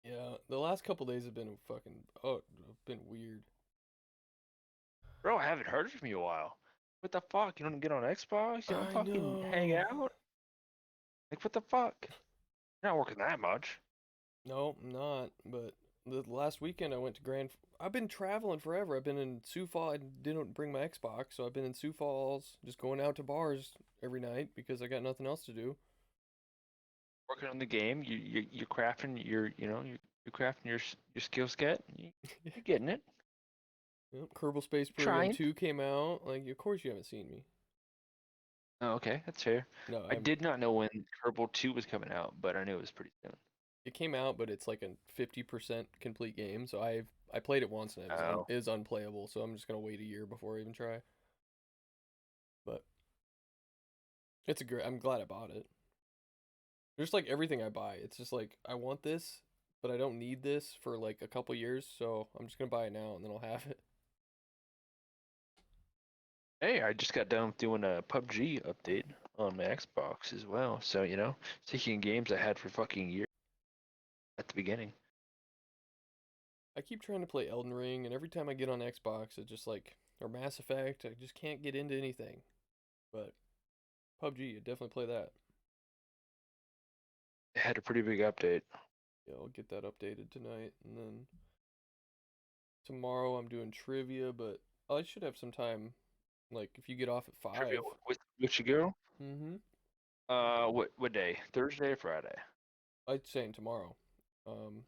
yeah. The last couple days have been have been weird. Bro, I haven't heard from you in a while. What the fuck? You don't get on Xbox? You don't I fucking hang know. out? Like, what the fuck? You're not working that much. No, I'm not. But the last weekend I went to I've been traveling forever. I've been in Sioux Falls. I didn't bring my Xbox, so I've been in Sioux Falls, just going out to bars every night because I got nothing else to do. Working on the game. You're crafting you're crafting your skill set. You're getting it. Yep, Kerbal Space Program Trying. 2 came out. Like, of course you haven't seen me. Oh, okay, that's fair. No, I I'm. did not know when Kerbal 2 was coming out, but I knew it was pretty soon. It came out, but it's like a 50% complete game. So I played it once and Oh. it was unplayable. So I'm just gonna wait a year before I even try. But it's a great. I'm glad I bought it. Just like everything I buy, it's just like I want this, but I don't need this for like a couple years. So I'm just gonna buy it now and then I'll have it. Hey, I just got done with doing a PUBG update on my Xbox as well. So, taking games I had for fucking years at the beginning. I keep trying to play Elden Ring, and every time I get on Xbox, it just like or Mass Effect, I just can't get into anything. But PUBG, I definitely play that. It had a pretty big update. Yeah, I'll get that updated tonight, and then tomorrow I'm doing trivia, but I should have some time. Like if you get off at Trivia 5. with your girl? Mm-hmm. What day? Thursday or Friday? I'd say tomorrow. I'm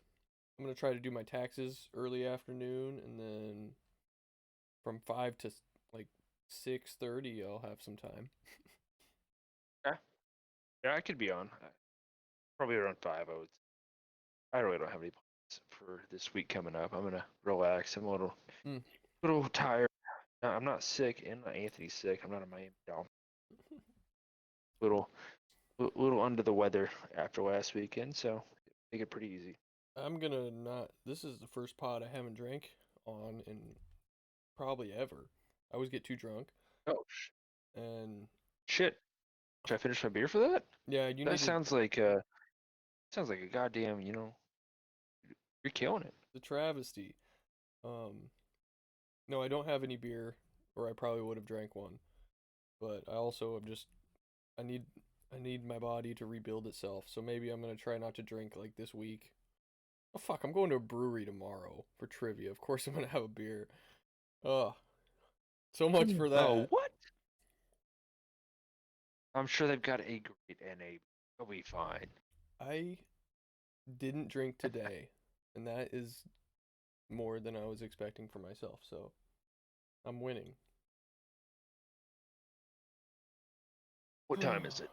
gonna try to do my taxes early afternoon, and then from 5 to like 6:30, I'll have some time. Yeah, yeah, I could be on. Probably around 5. I really don't have any plans for this week coming up. I'm gonna relax. I'm a Mm. little tired. I'm not sick, and not Anthony's sick. I'm not in Miami. Little, little under the weather after last weekend, so take it pretty easy. I'm gonna not. This is the first pod I haven't drank on in probably ever. I always get too drunk, Oh and shit! Should I finish my beer for that? yeah, you That need to. sounds like a goddamn. You're killing it. The travesty. Um, no, I don't have any beer, or I probably would have drank one. But I also am just. I need. I need my body to rebuild itself. So maybe I'm gonna try not to drink like this week. Oh fuck! I'm going to a brewery tomorrow for trivia. Of course I'm gonna have a beer. Ugh. So much for Oh that. what? I'm sure they've got a great NA. They'll be fine. I didn't drink today, and that is more than I was expecting for myself. So I'm winning. What time is it?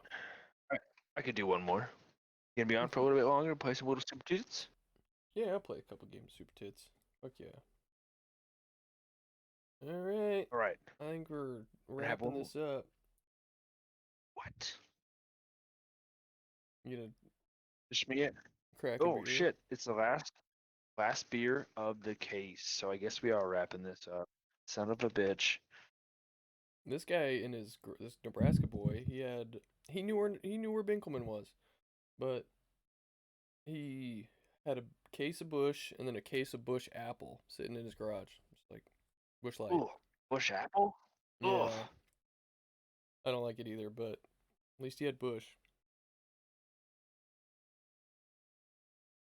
I could do one more. You gonna be on for a little bit longer? Play some little super tits? Yeah, I'll play a couple games of Super Tits. Fuck yeah. Alright. All right. I think we're Gonna have wrapping one this up. What? You gonna Just me it. crack a Oh beer? shit! It's the last beer of the case. So I guess we are wrapping this up. Son of a bitch. This guy and this Nebraska boy, he knew where Binkelman was, but he had a case of Bush and then a case of Bush Apple sitting in his garage, just like Bush Light. Ooh, Bush apple. Yeah, Ugh. I don't like it either, but at least he had Bush.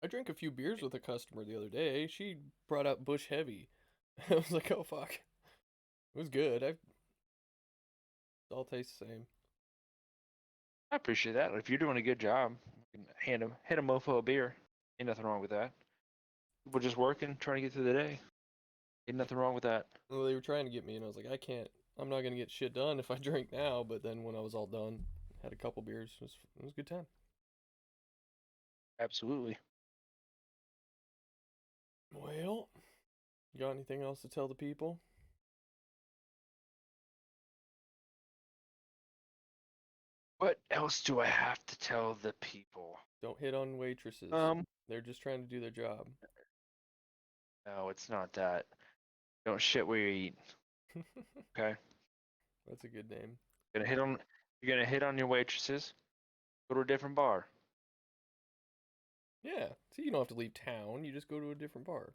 I drank a few beers with a customer the other day. She brought out Bush Heavy. I was like, oh fuck, it was good. It all tastes the same. I appreciate that. If you're doing a good job, you can hit a mofo a beer. Ain't nothing wrong with that. People just working, trying to get through the day. Ain't nothing wrong with that. Well, they were trying to get me, and I was like, I can't. I'm not gonna get shit done if I drink now. But then when I was all done, had a couple beers. It was a good time. Absolutely. Well, you got anything else to tell the people? What else do I have to tell the people? Don't hit on waitresses. They're just trying to do their job. No, it's not that. Don't shit where you eat. Okay. That's a good name. You're gonna hit on your waitresses. Go to a different bar. Yeah. See, you don't have to leave town. You just go to a different bar.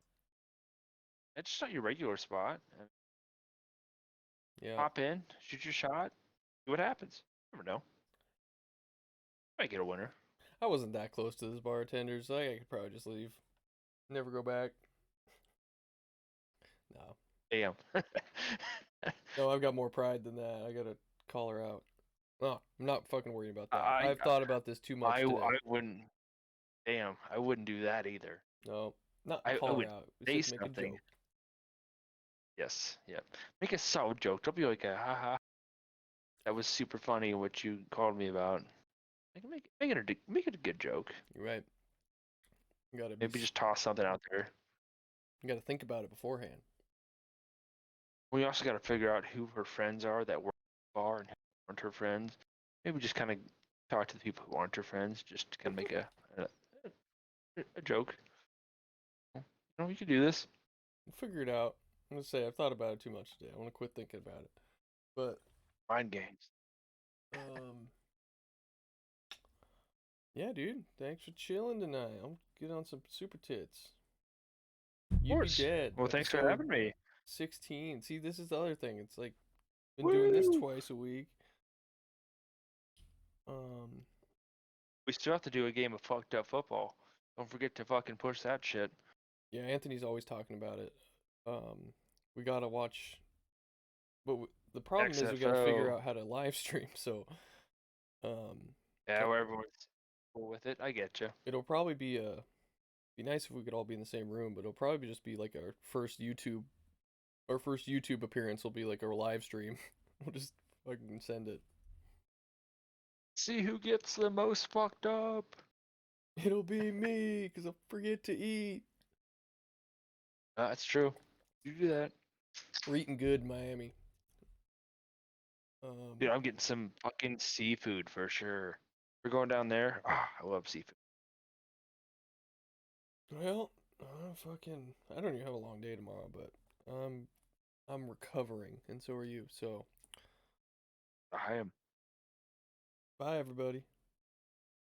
It's just not your regular spot. Yeah. Hop in, shoot your shot, see what happens. Never know. Might get a winner. I wasn't that close to this bartender, so I could probably just leave. Never go back. No. Damn. No, I've got more pride than that. I gotta call her out. No, I'm not fucking worried about that. I I've thought about this too much I today. wouldn't. Damn, I wouldn't do that either. No, not I call her would out. say Just make a something. joke. Yes, yep. Make a solid joke. Don't be like a haha. That was super funny what you called me about. Make it a good joke. You're right. You gotta Maybe just toss something out there. you gotta think about it beforehand. We also got to figure out who her friends are that work at the bar and who aren't her friends. Maybe just kind of talk to the people who aren't her friends, just to kind of make a joke. You know, you could do this. We'll figure it out. I'm gonna say I've thought about it too much today. I want to quit thinking about it. But Mind games. yeah, dude. Thanks for chilling tonight. I'll get on some super tits. Of You'd be course. dead. Well, thanks for Episode having me. 16. See, this is the other thing. It's like been doing this Woo! twice a week. We still have to do a game of fucked up football. Don't forget to fucking push that shit. Yeah, Anthony's always talking about it. We gotta watch. But the problem is we gotta figure XFL. out how to live stream. So, Yeah, where everyone's cool with it. I get you. it'll probably be nice if we could all be in the same room, but it'll probably just be like our first YouTube appearance will be like a live stream. We'll just fucking send it. See who gets the most fucked up. It'll be me, 'cause I forget to eat. That's true. You do that. We're eating good in Miami. Dude, I'm getting some fucking seafood for sure. We're going down there. Ah, I love seafood. Well, I don't even have a long day tomorrow, but I'm recovering, and so are you. So, I am. bye everybody.